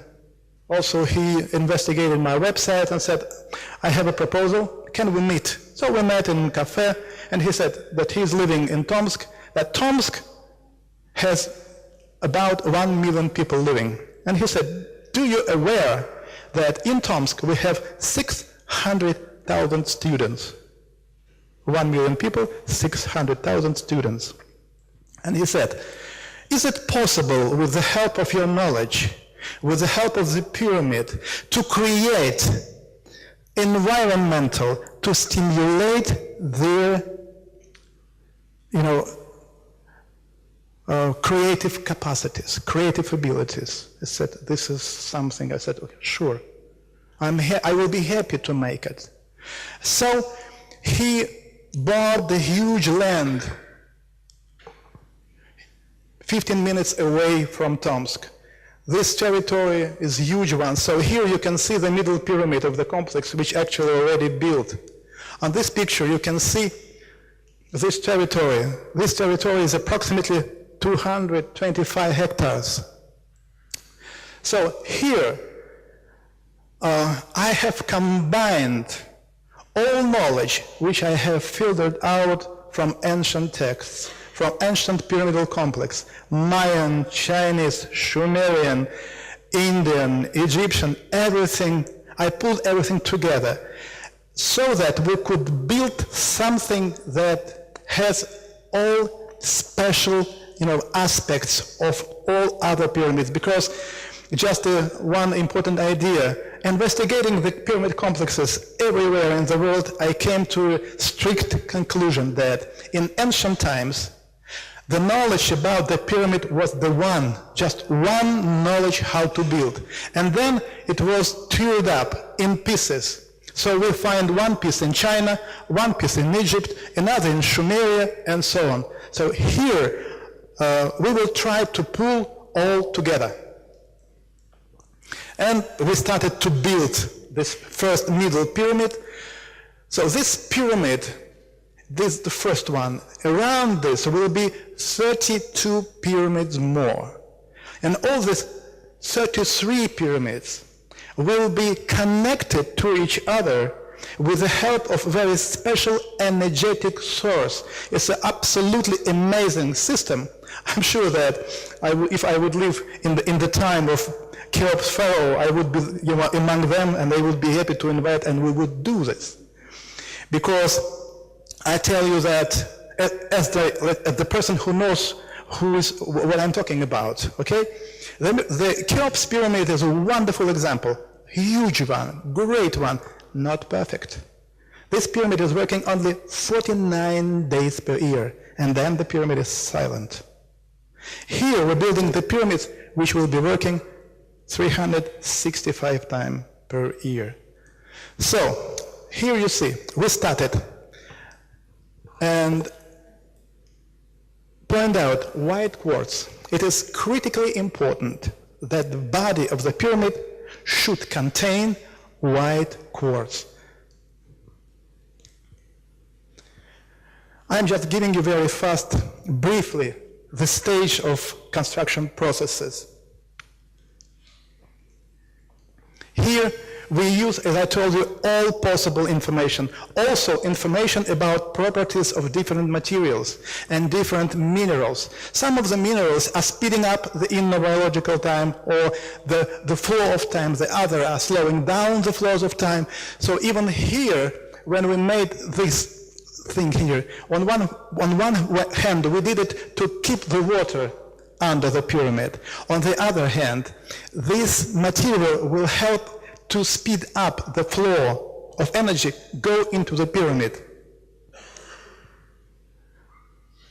also he investigated my website and said, I have a proposal, can we meet? So we met in a cafe. And he said that he's living in Tomsk, that Tomsk has about 1 million people living. And he said, do you aware that in Tomsk we have 600,000 students? 1 million people, 600,000 students. And he said, is it possible with the help of your knowledge, with the help of the pyramid, to create environmental, to stimulate their creative capacities, creative abilities? I said, this is something. I said, okay, sure. I will be happy to make it. So he bought the huge land 15 minutes away from Tomsk. This territory is a huge one. So here you can see the middle pyramid of the complex, which actually already built. On this picture you can see this territory. This territory is approximately 225 hectares. So here I have combined all knowledge which I have filtered out from ancient texts, from ancient pyramidal complex, Mayan, Chinese, Sumerian, Indian, Egyptian, everything. I pulled everything together so that we could build something that has all special, aspects of all other pyramids. Because just one important idea, investigating the pyramid complexes everywhere in the world, I came to a strict conclusion that in ancient times, the knowledge about the pyramid was just one knowledge how to build. And then it was teared up in pieces. So we find one piece in China, one piece in Egypt, another in Sumeria, and so on. So here we will try to pull all together. And we started to build this first middle pyramid. So this pyramid, this is the first one. Around this will be 32 pyramids more. And all these 33 pyramids will be connected to each other with the help of a very special energetic source. It's an absolutely amazing system. I'm sure that if I would live in the time of Cheops Pharaoh, I would be among them, and they would be happy to invite, and we would do this. Because I tell you that as the person who knows who is what I'm talking about, okay? The Cheops pyramid is a wonderful example, huge one, great one, not perfect. This pyramid is working only 49 days per year, and then the pyramid is silent. Here we're building the pyramids which will be working 365 times per year. So, here you see, we started and point out white quartz. It is critically important that the body of the pyramid should contain white quartz. I'm just giving you very fast, briefly, the stage of construction processes. Here we use, as I told you, all possible information. Also information about properties of different materials and different minerals. Some of the minerals are speeding up the inner biological time or the flow of time. The other are slowing down the flows of time. So even here, when we made this thing here, on one hand we did it to keep the water under the pyramid. On the other hand, this material will help to speed up the flow of energy go into the pyramid.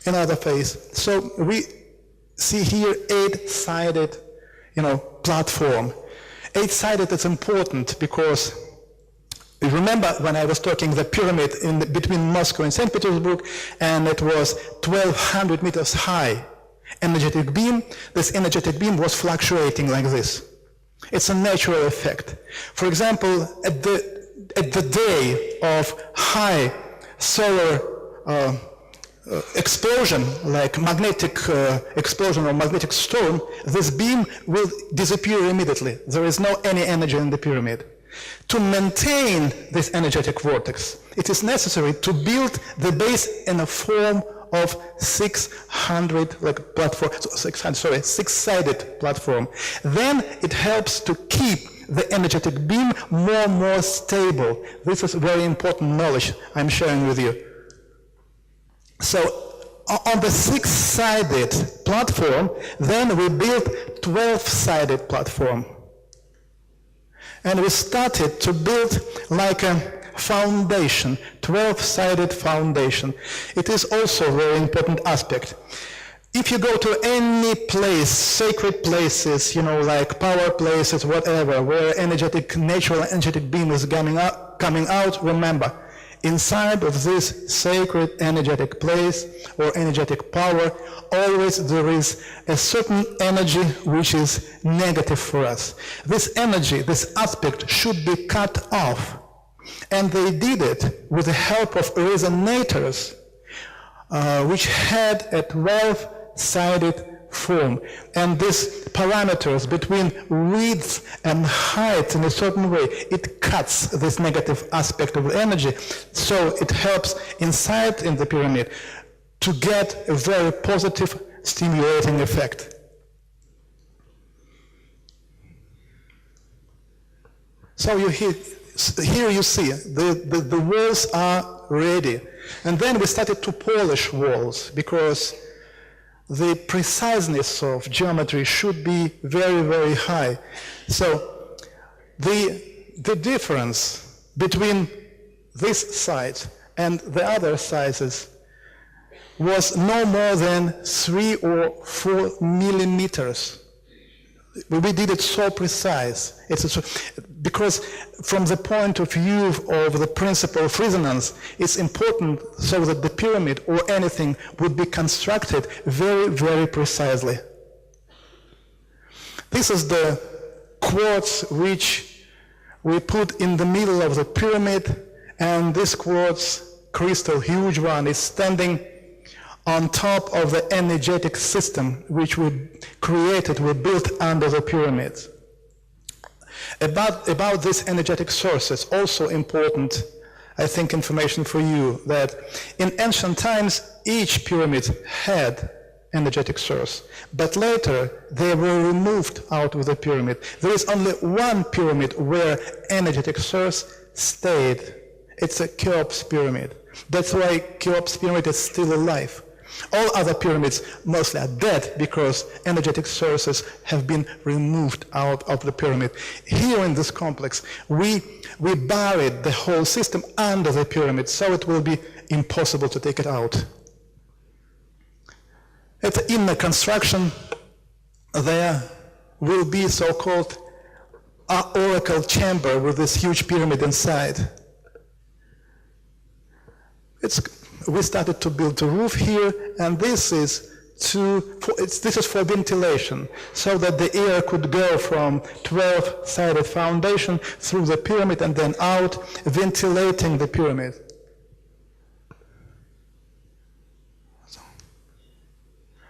Another phase. So we see here 8-sided, platform. 8-sided is important because remember when I was talking the pyramid between Moscow and St. Petersburg, and it was 1,200 meters high energetic beam. This energetic beam was fluctuating like this. It's a natural effect. For example, at the day of high solar explosion, like magnetic explosion or magnetic storm, this beam will disappear immediately. There is no any energy in the pyramid. To maintain this energetic vortex, it is necessary to build the base in a form of 6-sided platform. Then it helps to keep the energetic beam more stable. This is very important knowledge I'm sharing with you. So on the 6-sided platform, then we built 12-sided platform. And we started to build like a foundation, 12-sided foundation. It is also a very important aspect. If you go to any place, sacred places, like power places, whatever, where natural energetic beam is coming out, remember, inside of this sacred energetic place or energetic power, always there is a certain energy which is negative for us. This energy, this aspect should be cut off. And they did it with the help of resonators, which had a 12-sided form. And these parameters between width and height in a certain way, it cuts this negative aspect of the energy. So it helps inside in the pyramid to get a very positive stimulating effect. So here you see the walls are ready. And then we started to polish walls because the preciseness of geometry should be very high. So the difference between this side and the other sizes was no more than 3 or 4 millimeters. We did it so precise. Because from the point of view of the principle of resonance, it's important so that the pyramid or anything would be constructed very precisely. This is the quartz which we put in the middle of the pyramid, And this quartz crystal, huge one, is standing on top of the energetic system which we created, we built under the pyramids. About these energetic sources, also important, I think, information for you, that in ancient times, each pyramid had energetic source, but later they were removed out of the pyramid. There is only one pyramid where energetic source stayed. It's a Cheops pyramid. That's why Cheops pyramid is still alive. All other pyramids mostly are dead because energetic sources have been removed out of the pyramid. Here in this complex, we buried the whole system under the pyramid, so it will be impossible to take it out. At the inner construction, there will be so-called oracle chamber with this huge pyramid inside. We started to build the roof here, and this is for ventilation, so that the air could go from 12-sided foundation through the pyramid and then out, ventilating the pyramid.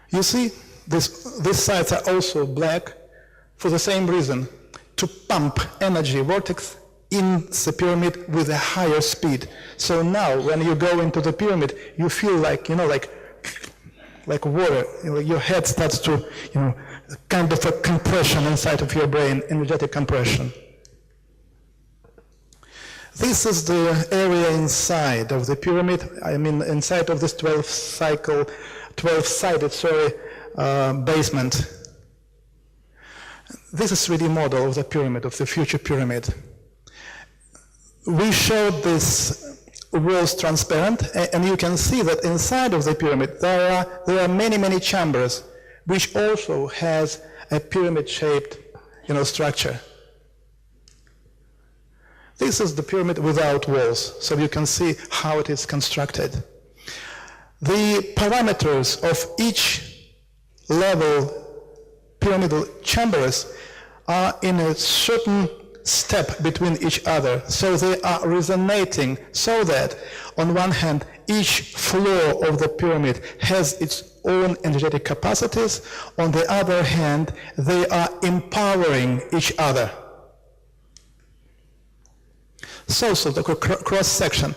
You see, these sides are also black for the same reason, to pump energy, vortex, in the pyramid with a higher speed. So now, when you go into the pyramid, you feel like, like water. Your head starts to, kind of a compression inside of your brain, energetic compression. This is the area inside of the pyramid. I mean, inside of this 12-sided, basement. This is 3D model of the pyramid, of the future pyramid. We showed this walls transparent, and you can see that inside of the pyramid there are many chambers, which also has a pyramid-shaped, structure. This is the pyramid without walls, so you can see how it is constructed. The parameters of each level pyramidal chambers are in a certain step between each other, so they are resonating, so that on one hand each floor of the pyramid has its own energetic capacities, on the other hand they are empowering each other. So the cross section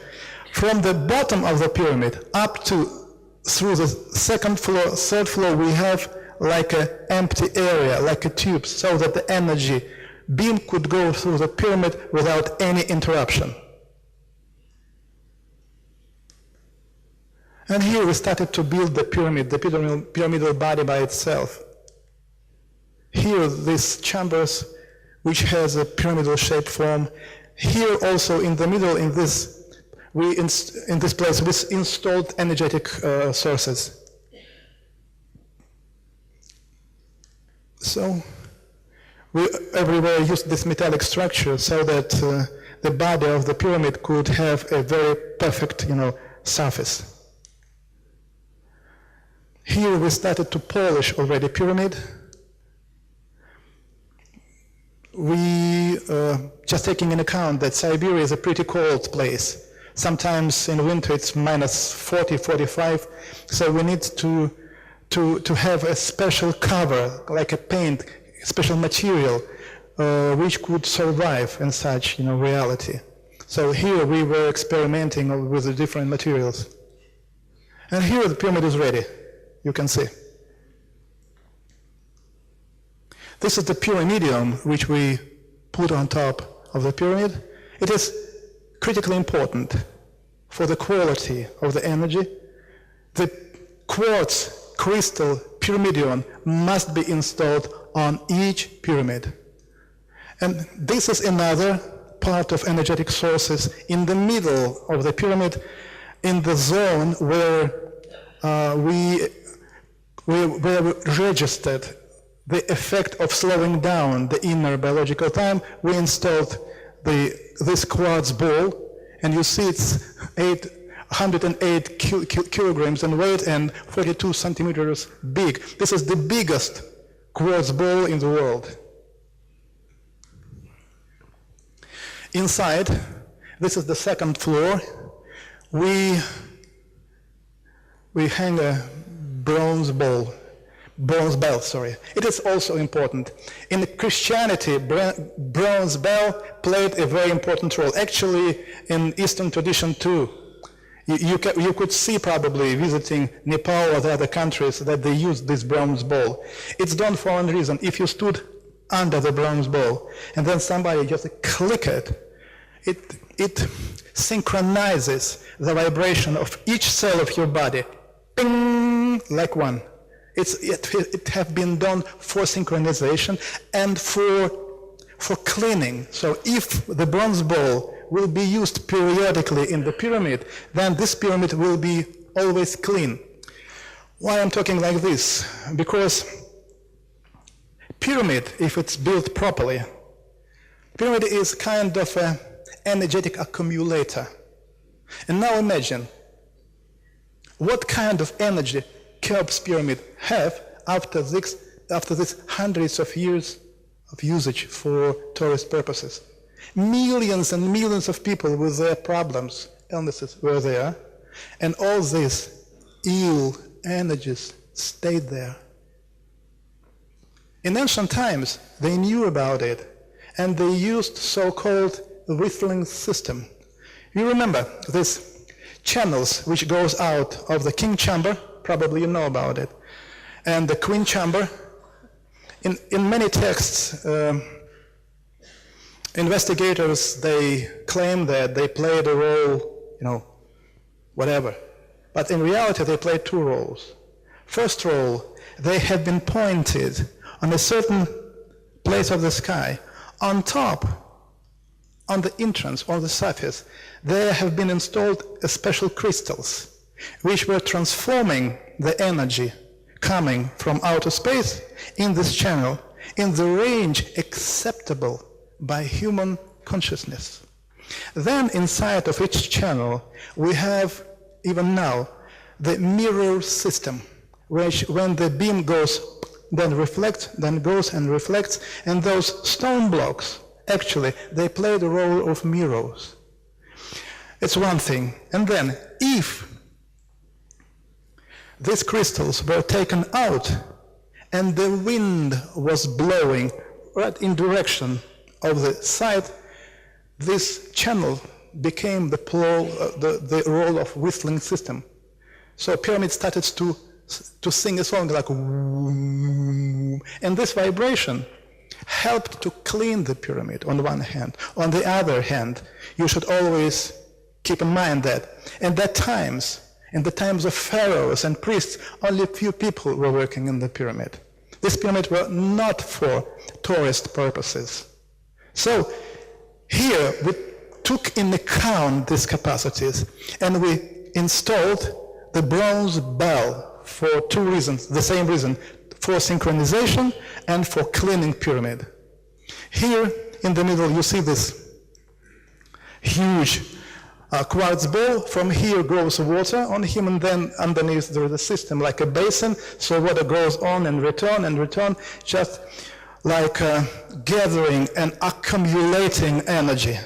from the bottom of the pyramid up to through the second floor, third floor, we have like an empty area, like a tube, so that the energy beam could go through the pyramid without any interruption. And here we started to build the pyramid, the pyramidal body by itself. Here, these chambers, which has a pyramidal shape form. Here also in the middle, in this place, we installed energetic sources. So we everywhere used this metallic structure so that the body of the pyramid could have a very perfect, surface. Here we started to polish already pyramid. We just taking in account that Siberia is a pretty cold place. Sometimes in winter it's minus 40, 45, so we need to have a special cover, like a paint, special material, which could survive in such, reality. So here we were experimenting with the different materials. And here the pyramid is ready, you can see. This is the pyramidium which we put on top of the pyramid. It is critically important for the quality of the energy. The quartz crystal pyramidion must be installed on each pyramid. And this is another part of energetic sources in the middle of the pyramid, in the zone where we registered the effect of slowing down the inner biological time. We installed this quartz ball, and you see it's 108 kilograms in weight and 42 centimeters big. This is the biggest quartz ball in the world. Inside, This is the second floor. We hang a bronze bell. It is also important. In Christianity, bronze bell played a very important role. Actually, in Eastern tradition too. You could see probably visiting Nepal or the other countries that they used this bronze ball. It's done for one reason. If you stood under the bronze ball and then somebody just click it synchronizes the vibration of each cell of your body, ping, like one. It have been done for synchronization and for cleaning. So if the bronze ball will be used periodically in the pyramid, then this pyramid will be always clean. Why I'm talking like this? Because pyramid, if it's built properly, pyramid is kind of an energetic accumulator. And now imagine what kind of energy Cheops pyramid have after this hundreds of years of usage for tourist purposes. Millions and millions of people with their problems, illnesses were there, and all these ill energies stayed there. In ancient times, they knew about it, and they used so-called whistling system. You remember these channels which goes out of the king chamber, probably you know about it, and the queen chamber. In many texts, investigators, they claim that they played a role, whatever. But in reality, they played two roles. First role, they had been pointed on a certain place of the sky. On top, on the entrance, on the surface, there have been installed special crystals, which were transforming the energy coming from outer space in this channel in the range acceptable by human consciousness. Then inside of each channel we have, even now, the mirror system, which when the beam goes, then reflects, then goes and reflects, and those stone blocks, actually, they play the role of mirrors. It's one thing. And then, if these crystals were taken out and the wind was blowing right in direction of the site, this channel became the role of whistling system. So pyramid started to sing a song like whoom, and this vibration helped to clean the pyramid on one hand. On the other hand, you should always keep in mind that in the times of pharaohs and priests, only a few people were working in the pyramid. This pyramid were not for tourist purposes. So here we took in account these capacities and we installed the bronze bell for two reasons, the same reason, for synchronization and for cleaning pyramid. Here in the middle you see this huge quartz ball. From here goes water on him, and then underneath there is a system like a basin, so water goes on and return, just like gathering and accumulating energy.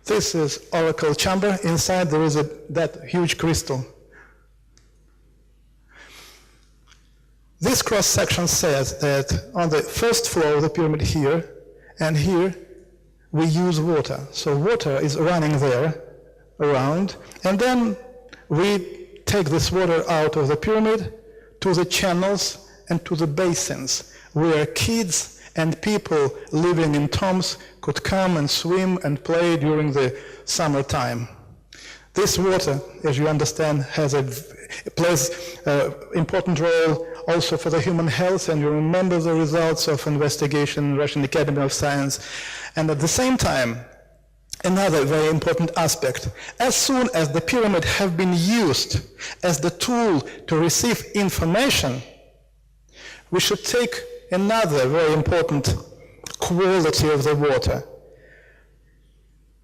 This is oracle chamber. Inside there is that huge crystal. This cross-section says that on the first floor of the pyramid here and here we use water. So water is running there around, and then we take this water out of the pyramid to the channels and to the basins where kids and people living in tombs could come and swim and play during the summertime. This water, as you understand, plays an important role also for the human health, and you remember the results of investigation in Russian Academy of Science. And at the same time, another very important aspect, as soon as the pyramid have been used as the tool to receive information, we should take another very important quality of the water.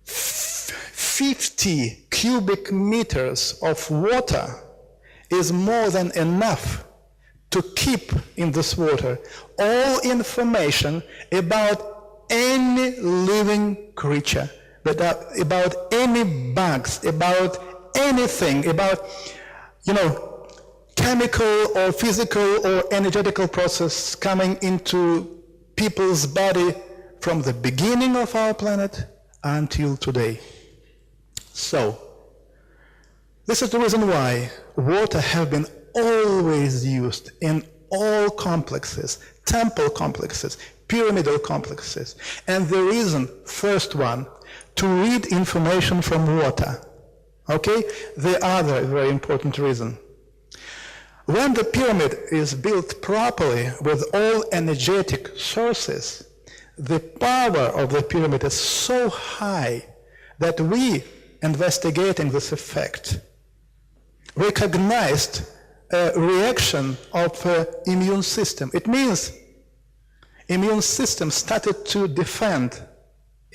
50 cubic meters of water is more than enough to keep in this water all information about any living creature that are about any bugs, about anything, about, chemical or physical or energetical process coming into people's body from the beginning of our planet until today. So, this is the reason why water have been always used in all complexes, temple complexes, pyramidal complexes. And the reason, first one, to read information from water. Okay? The other very important reason. When the pyramid is built properly with all energetic sources, the power of the pyramid is so high that we, investigating this effect, recognized a reaction of the immune system. It means immune system started to defend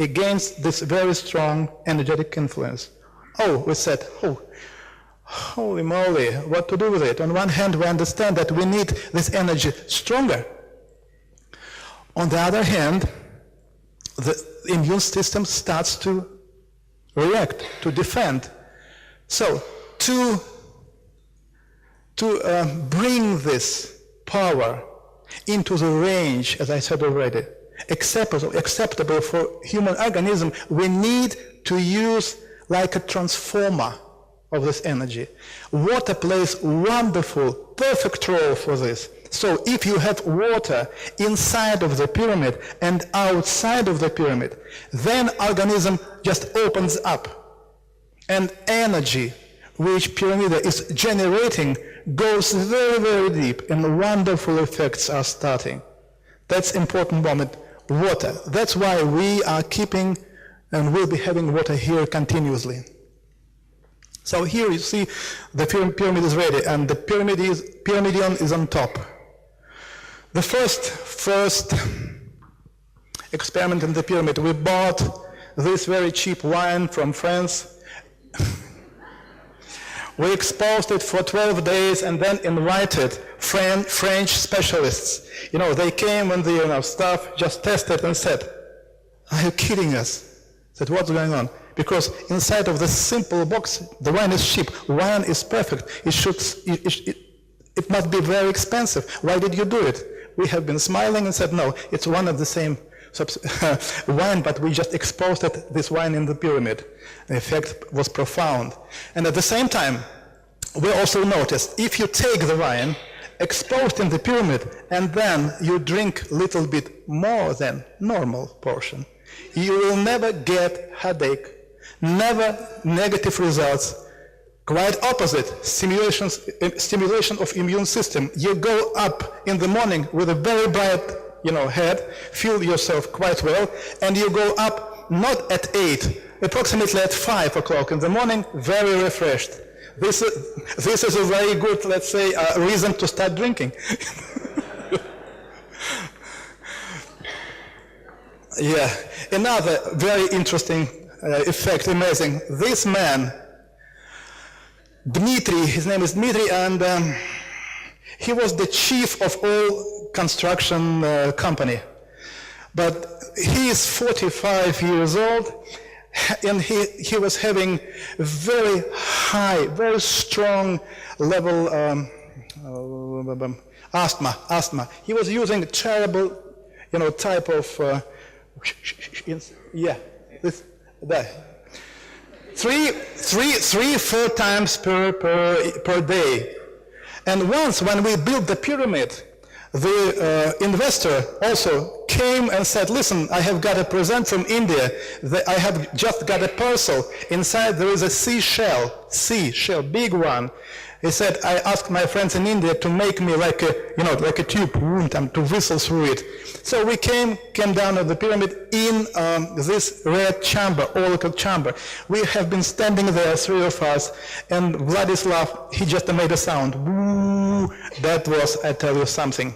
against this very strong energetic influence. Oh, we said, oh, holy moly, what to do with it? On one hand, we understand that we need this energy stronger. On the other hand, the immune system starts to react, to defend. So, to bring this power into the range, as I said already, acceptable for human organism, we need to use like a transformer of this energy. Water plays wonderful, perfect role for this. So if you have water inside of the pyramid and outside of the pyramid, then organism just opens up. And energy which pyramid is generating goes very, very deep, and wonderful effects are starting. That's important moment. Water. That's why we are keeping and will be having water here continuously. So here you see the pyramid is ready, and the pyramidion is on top. The first experiment in the pyramid, we bought this very cheap wine from France. We exposed it for 12 days and then invited French specialists. They came and the staff just tested and said, "Are you kidding us?" I said, "What's going on?" Because inside of this simple box, the wine is cheap. Wine is perfect. It must be very expensive. Why did you do it? We have been smiling and said, no, it's one of the same wine, but we just exposed this wine in the pyramid. The effect was profound. And at the same time, we also noticed, if you take the wine exposed in the pyramid and then you drink a little bit more than normal portion, you will never get headache, never negative results. Quite opposite, stimulation of immune system. You go up in the morning with a very bright, head, feel yourself quite well, and you go up not at 8, approximately at 5 o'clock in the morning, very refreshed. This is a very good, let's say, reason to start drinking. Yeah, another very interesting effect, amazing. This man, Dmitry, his name is Dmitry, and he was the chief of all construction company. But he is 45 years old, and he was having very high, very strong level asthma. He was using a terrible, type of, that. 4 times per day. And once when we built the pyramid, the investor also came and said, listen, I have got a present from India. I have just got a parcel. Inside there is a seashell, big one. He said, I asked my friends in India to make me like a tube, to whistle through it. So we came down at the pyramid in this red chamber, oracle chamber. We have been standing there, 3 of us, and Vladislav, he just made a sound. Woo! That was, I tell you something.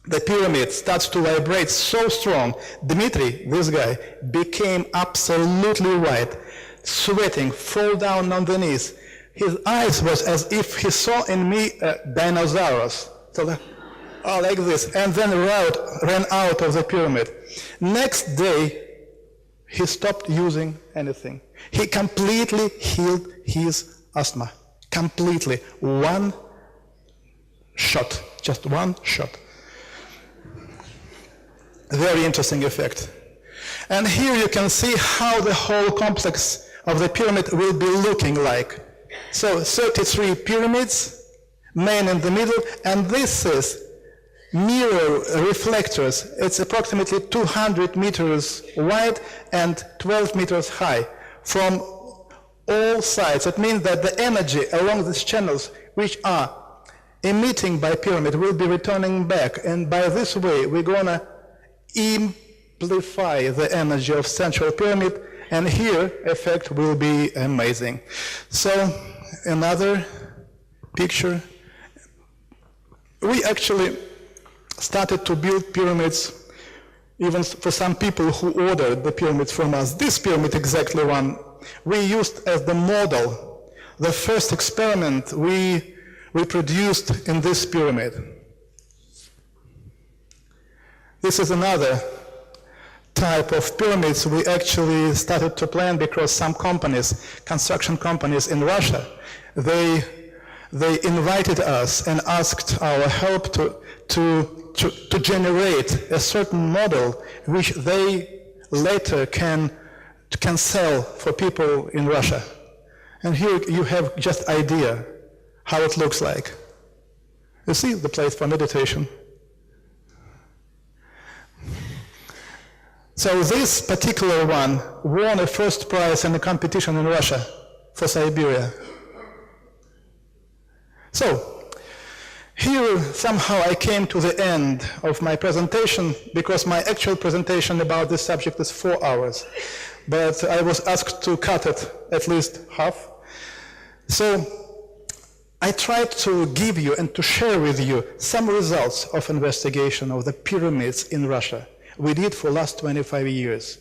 The pyramid starts to vibrate so strong. Dmitry, this guy, became absolutely white, sweating, fall down on the knees. His eyes was as if he saw in me dinosaurs. So like this, and then ran out of the pyramid. Next day, he stopped using anything. He completely healed his asthma. Completely. One shot. Just one shot. Very interesting effect. And here you can see how the whole complex of the pyramid will be looking like. So 33 pyramids, main in the middle, and this is mirror reflectors. It's approximately 200 meters wide and 12 meters high from all sides. It means that the energy along these channels, which are emitting by pyramid, will be returning back, and by this way we're gonna amplify the energy of central pyramid, and here effect will be amazing. So another picture. We actually started to build pyramids even for some people who ordered the pyramids from us. This pyramid, exactly one, we used as the model. The first experiment we reproduced in this pyramid. This is another type of pyramids we actually started to plan because some companies, construction companies in Russia, they invited us and asked our help to generate a certain model which they later can sell for people in Russia. And here you have just idea how it looks like. You see the place for meditation. So this particular one won a first prize in a competition in Russia for Siberia. So here somehow I came to the end of my presentation because my actual presentation about this subject is 4 hours. But I was asked to cut it at least half. So I tried to give you and to share with you some results of investigation of the pyramids in Russia we did for the last 25 years.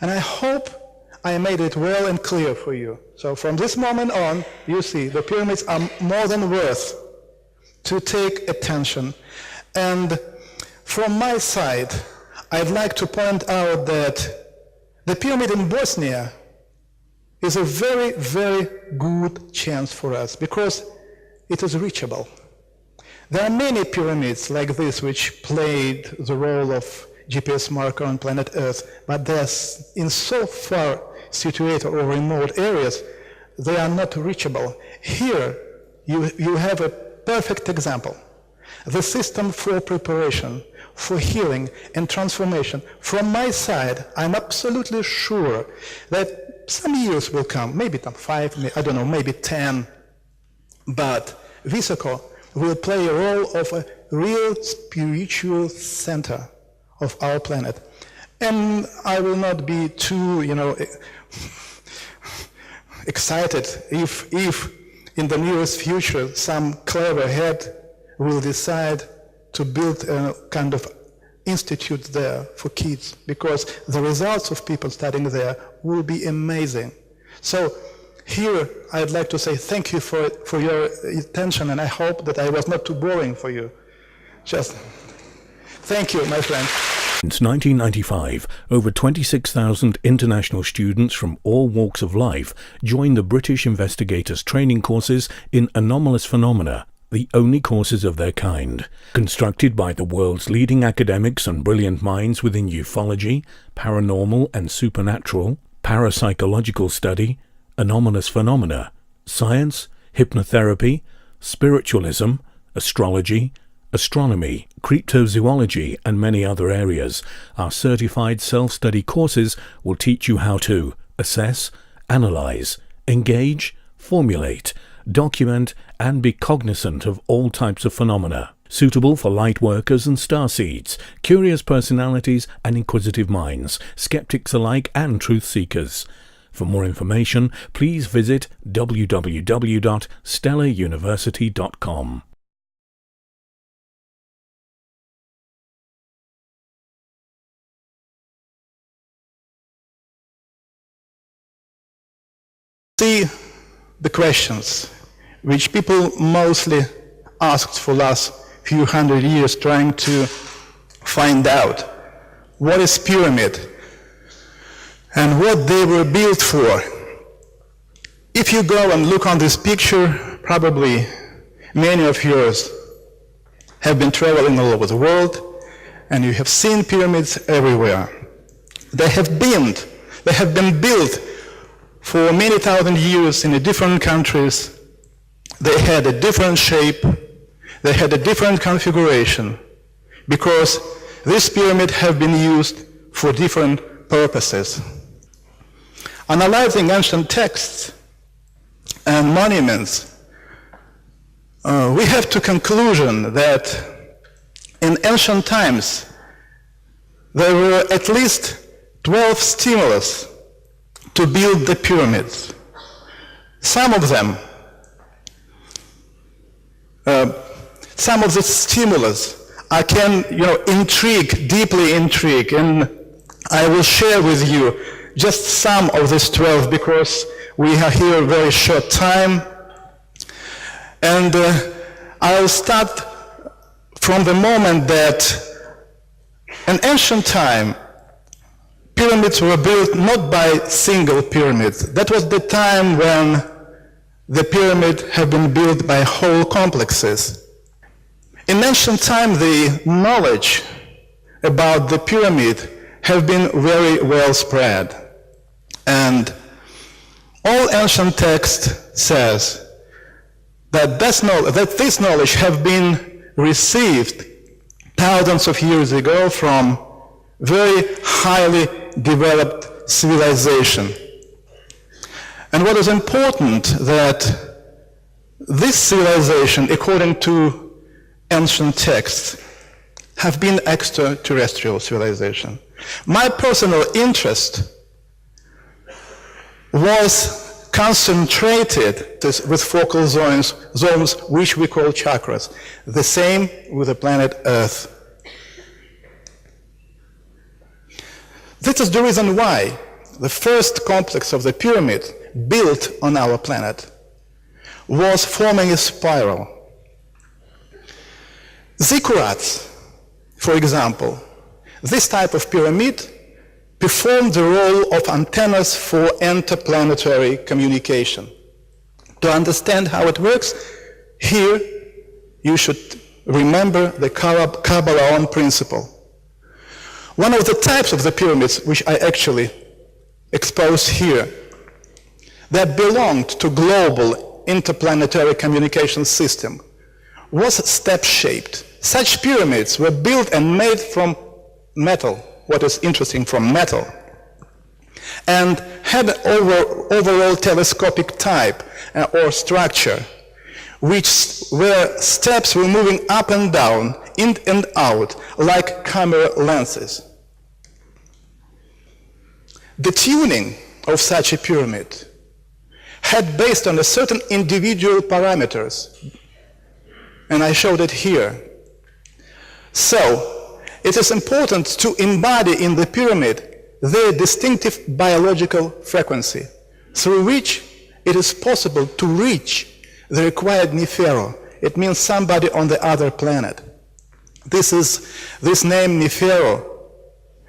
And I hope I made it well and clear for you. So from this moment on, you see the pyramids are more than worth to take attention. And from my side, I'd like to point out that the pyramid in Bosnia is a very, very good chance for us because it is reachable. There are many pyramids like this which played the role of GPS marker on planet Earth, but they're in so far situated or remote areas, they are not reachable. Here, you have a perfect example. The system for preparation, for healing and transformation. From my side, I'm absolutely sure that some years will come, maybe 5, I don't know, maybe 10, but Visoko will play a role of a real spiritual center of our planet. And I will not be too, excited if in the nearest future some clever head will decide to build a kind of institute there for kids, because the results of people studying there will be amazing. So here I'd like to say thank you for your attention, and I hope that I was not too boring for you. Just thank you, my friend. Since 1995, over 26,000 international students from all walks of life joined the British investigators' training courses in anomalous phenomena, the only courses of their kind. Constructed by the world's leading academics and brilliant minds within ufology, paranormal and supernatural, parapsychological study, anomalous phenomena, science, hypnotherapy, spiritualism, astrology, astronomy, cryptozoology, and many other areas, our certified self-study courses will teach you how to assess, analyze, engage, formulate, document, and be cognizant of all types of phenomena, suitable for light workers and starseeds, curious personalities and inquisitive minds, skeptics alike and truth seekers. For more information, please visit www.stellaruniversity.com. See the questions which people mostly asked for last few hundred years, trying to find out what is pyramid. and what they were built for. If you go and look on this picture, probably many of yours have been traveling all over the world, and you have seen pyramids everywhere. They have been built for many thousand years in different countries. They had a different shape, they had a different configuration, because this pyramid have been used for different purposes. Analyzing ancient texts and monuments, we have to conclusion that in ancient times there were at least 12 stimulus to build the pyramids. Some of them, some of the stimulus I can, deeply intrigue, and I will share with you just some of these 12 because we are here a very short time. And I'll start from the moment that in ancient time, pyramids were built not by single pyramids. That was the time when the pyramid had been built by whole complexes. In ancient time, the knowledge about the pyramid have been very well spread. And all ancient text says that this knowledge have been received thousands of years ago from very highly developed civilization. And what is important that this civilization, according to ancient texts, have been extraterrestrial civilization. My personal interest was concentrated with focal zones which we call chakras, the same with the planet Earth. This is the reason why the first complex of the pyramid built on our planet was forming a spiral. Ziggurats, for example, this type of pyramid performed the role of antennas for interplanetary communication. To understand how it works, here you should remember the Kabbalah principle. One of the types of the pyramids which I actually exposed here that belonged to global interplanetary communication system was step-shaped. Such pyramids were built and made from metal, what is interesting, from metal, and had an overall telescopic type or structure, where steps were moving up and down, in and out, like camera lenses. The tuning of such a pyramid had based on a certain individual parameters, and I showed it here. So, it is important to embody in the pyramid their distinctive biological frequency, through which it is possible to reach the required Nefero. It means somebody on the other planet. This name Nefero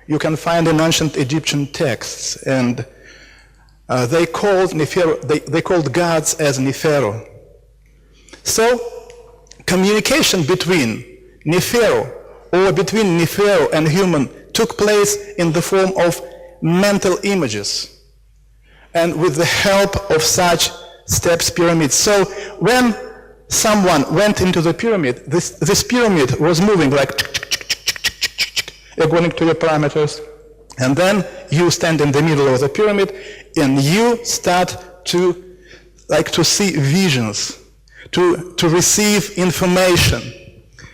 you can find in ancient Egyptian texts, and they called gods as Nefero. So communication between Nefero or between Nefero and human took place in the form of mental images and with the help of such steps pyramids. So when someone went into the pyramid, this pyramid was moving like according to the parameters, and then you stand in the middle of the pyramid and you start to see visions, to receive information.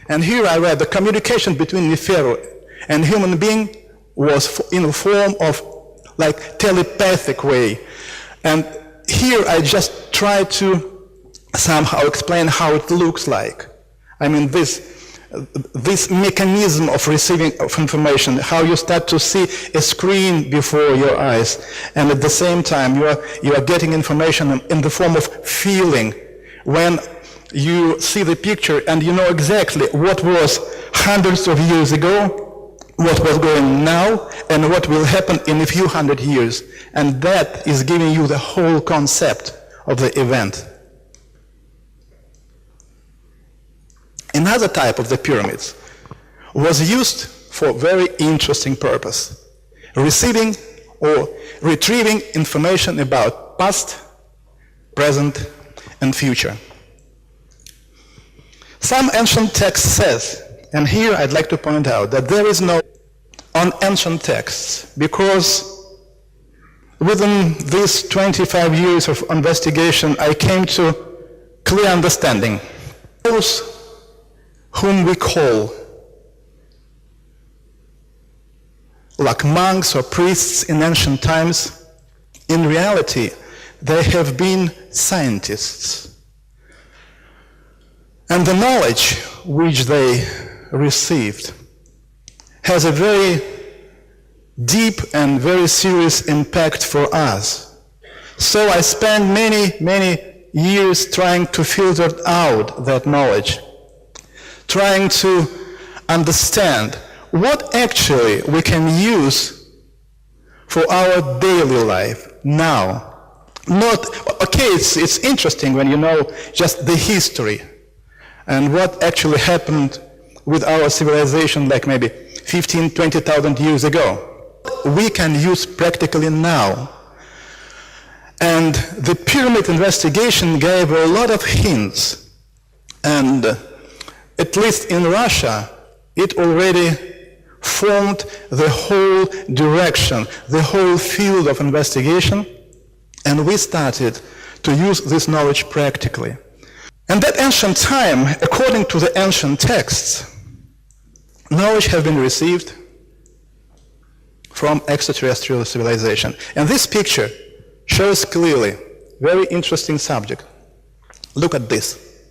And here I read the communication between Nefero and human being was in a form of like telepathic way. And here I just try to somehow explain how it looks like. I mean, this mechanism of receiving of information, how you start to see a screen before your eyes, and at the same time you are getting information in the form of feeling. When you see the picture and you know exactly what was hundreds of years ago, what was going now and what will happen in a few hundred years. And that is giving you the whole concept of the event. Another type of the pyramids was used for very interesting purpose, receiving or retrieving information about past, present, and future. Some ancient text says, and here I'd like to point out that there is no on ancient texts, because within these 25 years of investigation I came to clear understanding. Those whom we call like monks or priests in ancient times, in reality they have been scientists. And the knowledge which they received has a very deep and very serious impact for us. So I spent many years trying to filter out that knowledge, trying to understand what actually we can use for our daily life now. Not, okay, it's interesting when you know just the history and what actually happened with our civilization like maybe 15, 20,000 years ago. We can use practically now. And the pyramid investigation gave a lot of hints. And at least in Russia, it already formed the whole direction, the whole field of investigation, and we started to use this knowledge practically. And that ancient time, according to the ancient texts, knowledge has been received from extraterrestrial civilization. And this picture shows clearly very interesting subject. Look at this.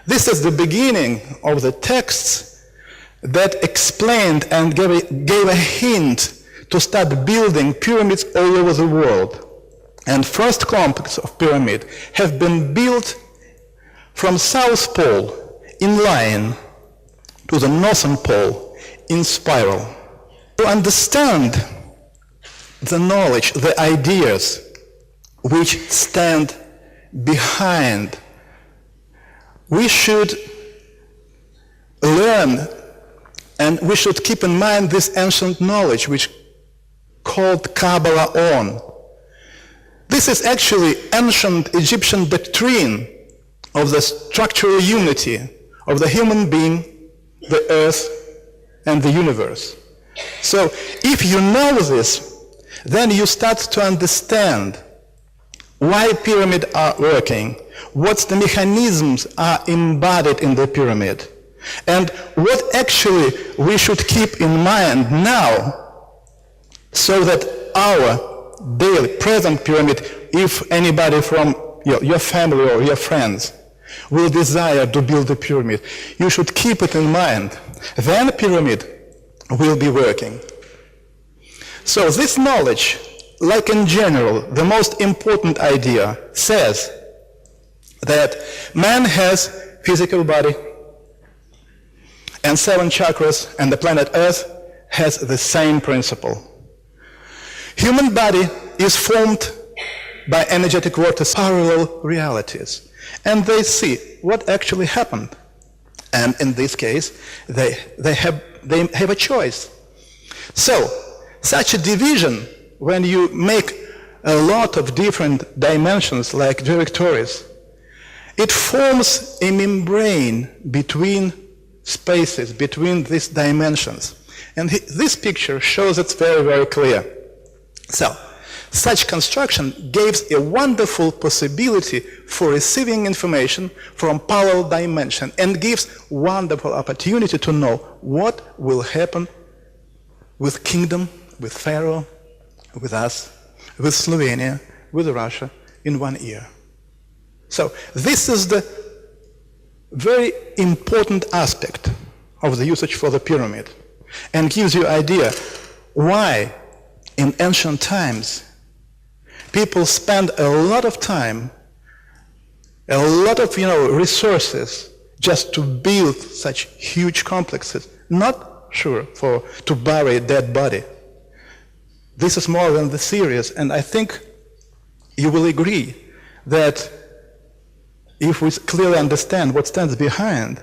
This is the beginning of the texts that explained and gave a hint to start building pyramids all over the world. And first complex of pyramid have been built from South Pole in line to the Northern Pole in spiral. To understand the knowledge, the ideas which stand behind, we should learn and we should keep in mind this ancient knowledge which called Kabbalah on. This is actually ancient Egyptian doctrine of the structural unity of the human being, the earth, and the universe. So if you know this, then you start to understand why pyramids are working, what the mechanisms are embodied in the pyramid, and what actually we should keep in mind now so that our daily present pyramid, if anybody from your family or your friends will desire to build a pyramid, you should keep it in mind. Then a pyramid will be working. So this knowledge, like in general, the most important idea says that man has physical body and 7 chakras, and the planet Earth has the same principle. Human body is formed by energetic vortices, parallel realities, and they see what actually happened. And in this case, they have a choice. So, such a division, when you make a lot of different dimensions like directories, it forms a membrane between spaces, between these dimensions. And this picture shows it very, very clear. So, such construction gives a wonderful possibility for receiving information from parallel dimension and gives wonderful opportunity to know what will happen with kingdom, with Pharaoh, with us, with Slovenia, with Russia in 1 year. So this is the very important aspect of the usage for the pyramid and gives you idea why in ancient times people spend a lot of time, a lot of resources just to build such huge complexes, not sure, to bury a dead body. This is more than the serious, and I think you will agree that if we clearly understand what stands behind,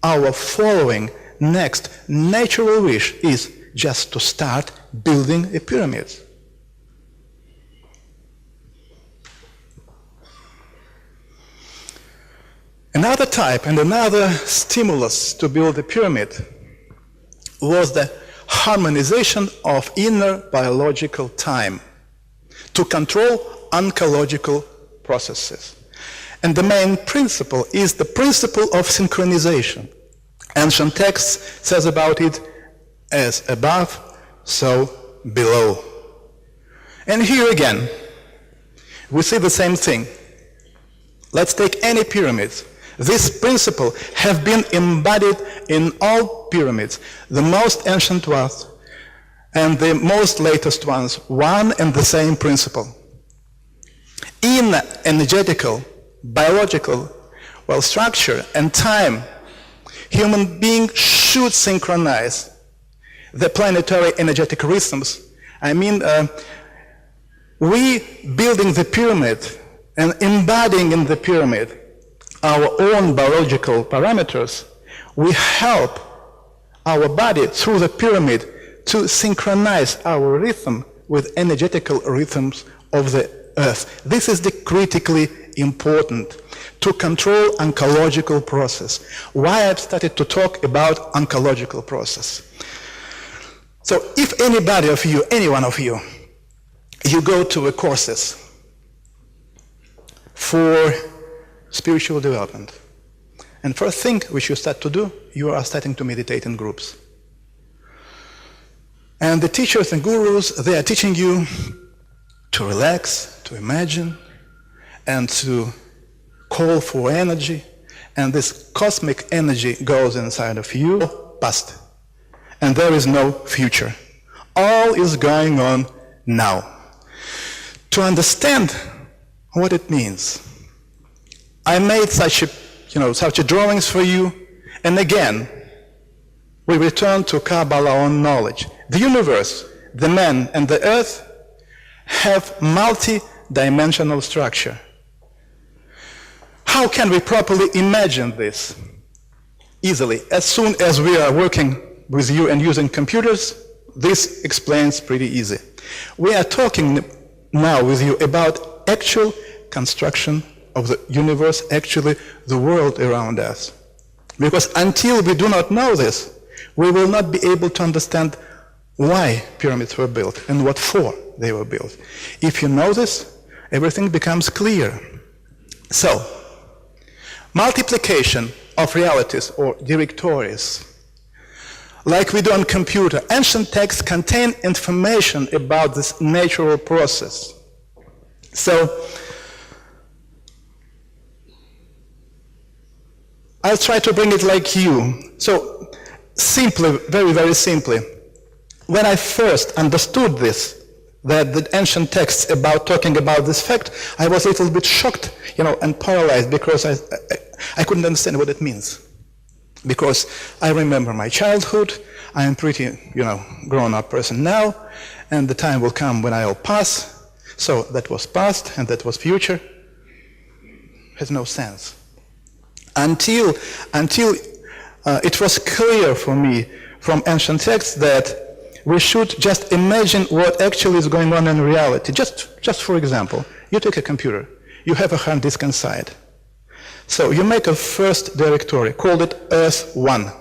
our following next natural wish is just to start building a pyramid. Another type and another stimulus to build a pyramid was the harmonization of inner biological time to control oncological processes. And the main principle is the principle of synchronization. Ancient text says about it as above, so below. And here again, we see the same thing. Let's take any pyramid. This principle have been embodied in all pyramids, the most ancient ones and the most latest ones, one and the same principle. In energetical, biological, structure and time, human beings should synchronize the planetary energetic rhythms. I mean, we building the pyramid and embodying in the pyramid our own biological parameters, we help our body through the pyramid to synchronize our rhythm with energetical rhythms of the earth. This is the critically important to control oncological process. Why I've started to talk about oncological process. So if anybody of you, any one of you, you go to a courses for spiritual development, and first thing which you start to do, you are starting to meditate in groups. And the teachers and gurus, they are teaching you to relax, to imagine, and to call for energy, and this cosmic energy goes inside of you, past, and there is no future. All is going on now. To understand what it means, I made such drawings for you, and again, we return to Kabbalah own knowledge. The universe, the man, and the earth have multi-dimensional structure. How can we properly imagine this? Easily. As soon as we are working with you and using computers, this explains pretty easy. We are talking now with you about actual construction of the universe, actually the world around us. Because until we do not know this, we will not be able to understand why pyramids were built and what for they were built. If you know this, everything becomes clear. So, multiplication of realities or directories, like we do on computer, ancient texts contain information about this natural process. So, I'll try to bring it like you. So, simply, very, very simply, when I first understood this, that the ancient texts talking about this fact, I was a little bit shocked, and paralyzed because I couldn't understand what it means. Because I remember my childhood, I am pretty, grown-up person now, and the time will come when I'll pass. So that was past and that was future. Has no sense. Until it was clear for me from ancient texts that we should just imagine what actually is going on in reality. Just for example, you take a computer, you have a hard disk inside. So you make a first directory, call it Earth 1.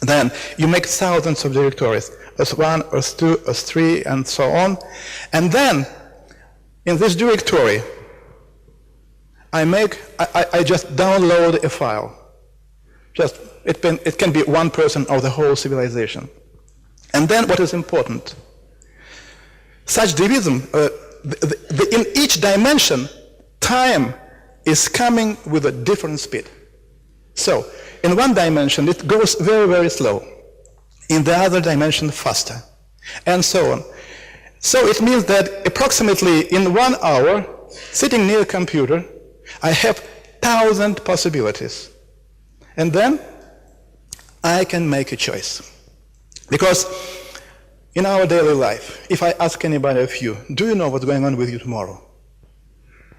Then you make thousands of directories, Earth 1, Earth 2, Earth 3, and so on. And then, in this directory, I just download a file. It can be one person or the whole civilization. And then what is important? Such division, in each dimension, time is coming with a different speed. So, in one dimension, it goes very, very slow. In the other dimension, faster. And so on. So it means that approximately in 1 hour, sitting near a computer, I have 1,000 possibilities. And then I can make a choice. Because in our daily life, if I ask anybody of you, do you know what's going on with you tomorrow?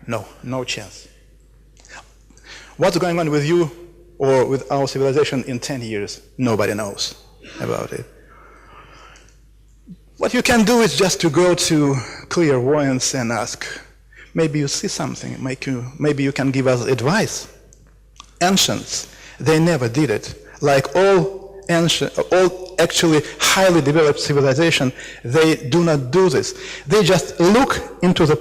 No, no chance. What's going on with you or with our civilization in 10 years? Nobody knows about it. What you can do is just to go to clairvoyants and ask, maybe you see something, maybe you can give us advice. Ancients, they never did it. Like all actually highly developed civilization, they do not do this. They just look into the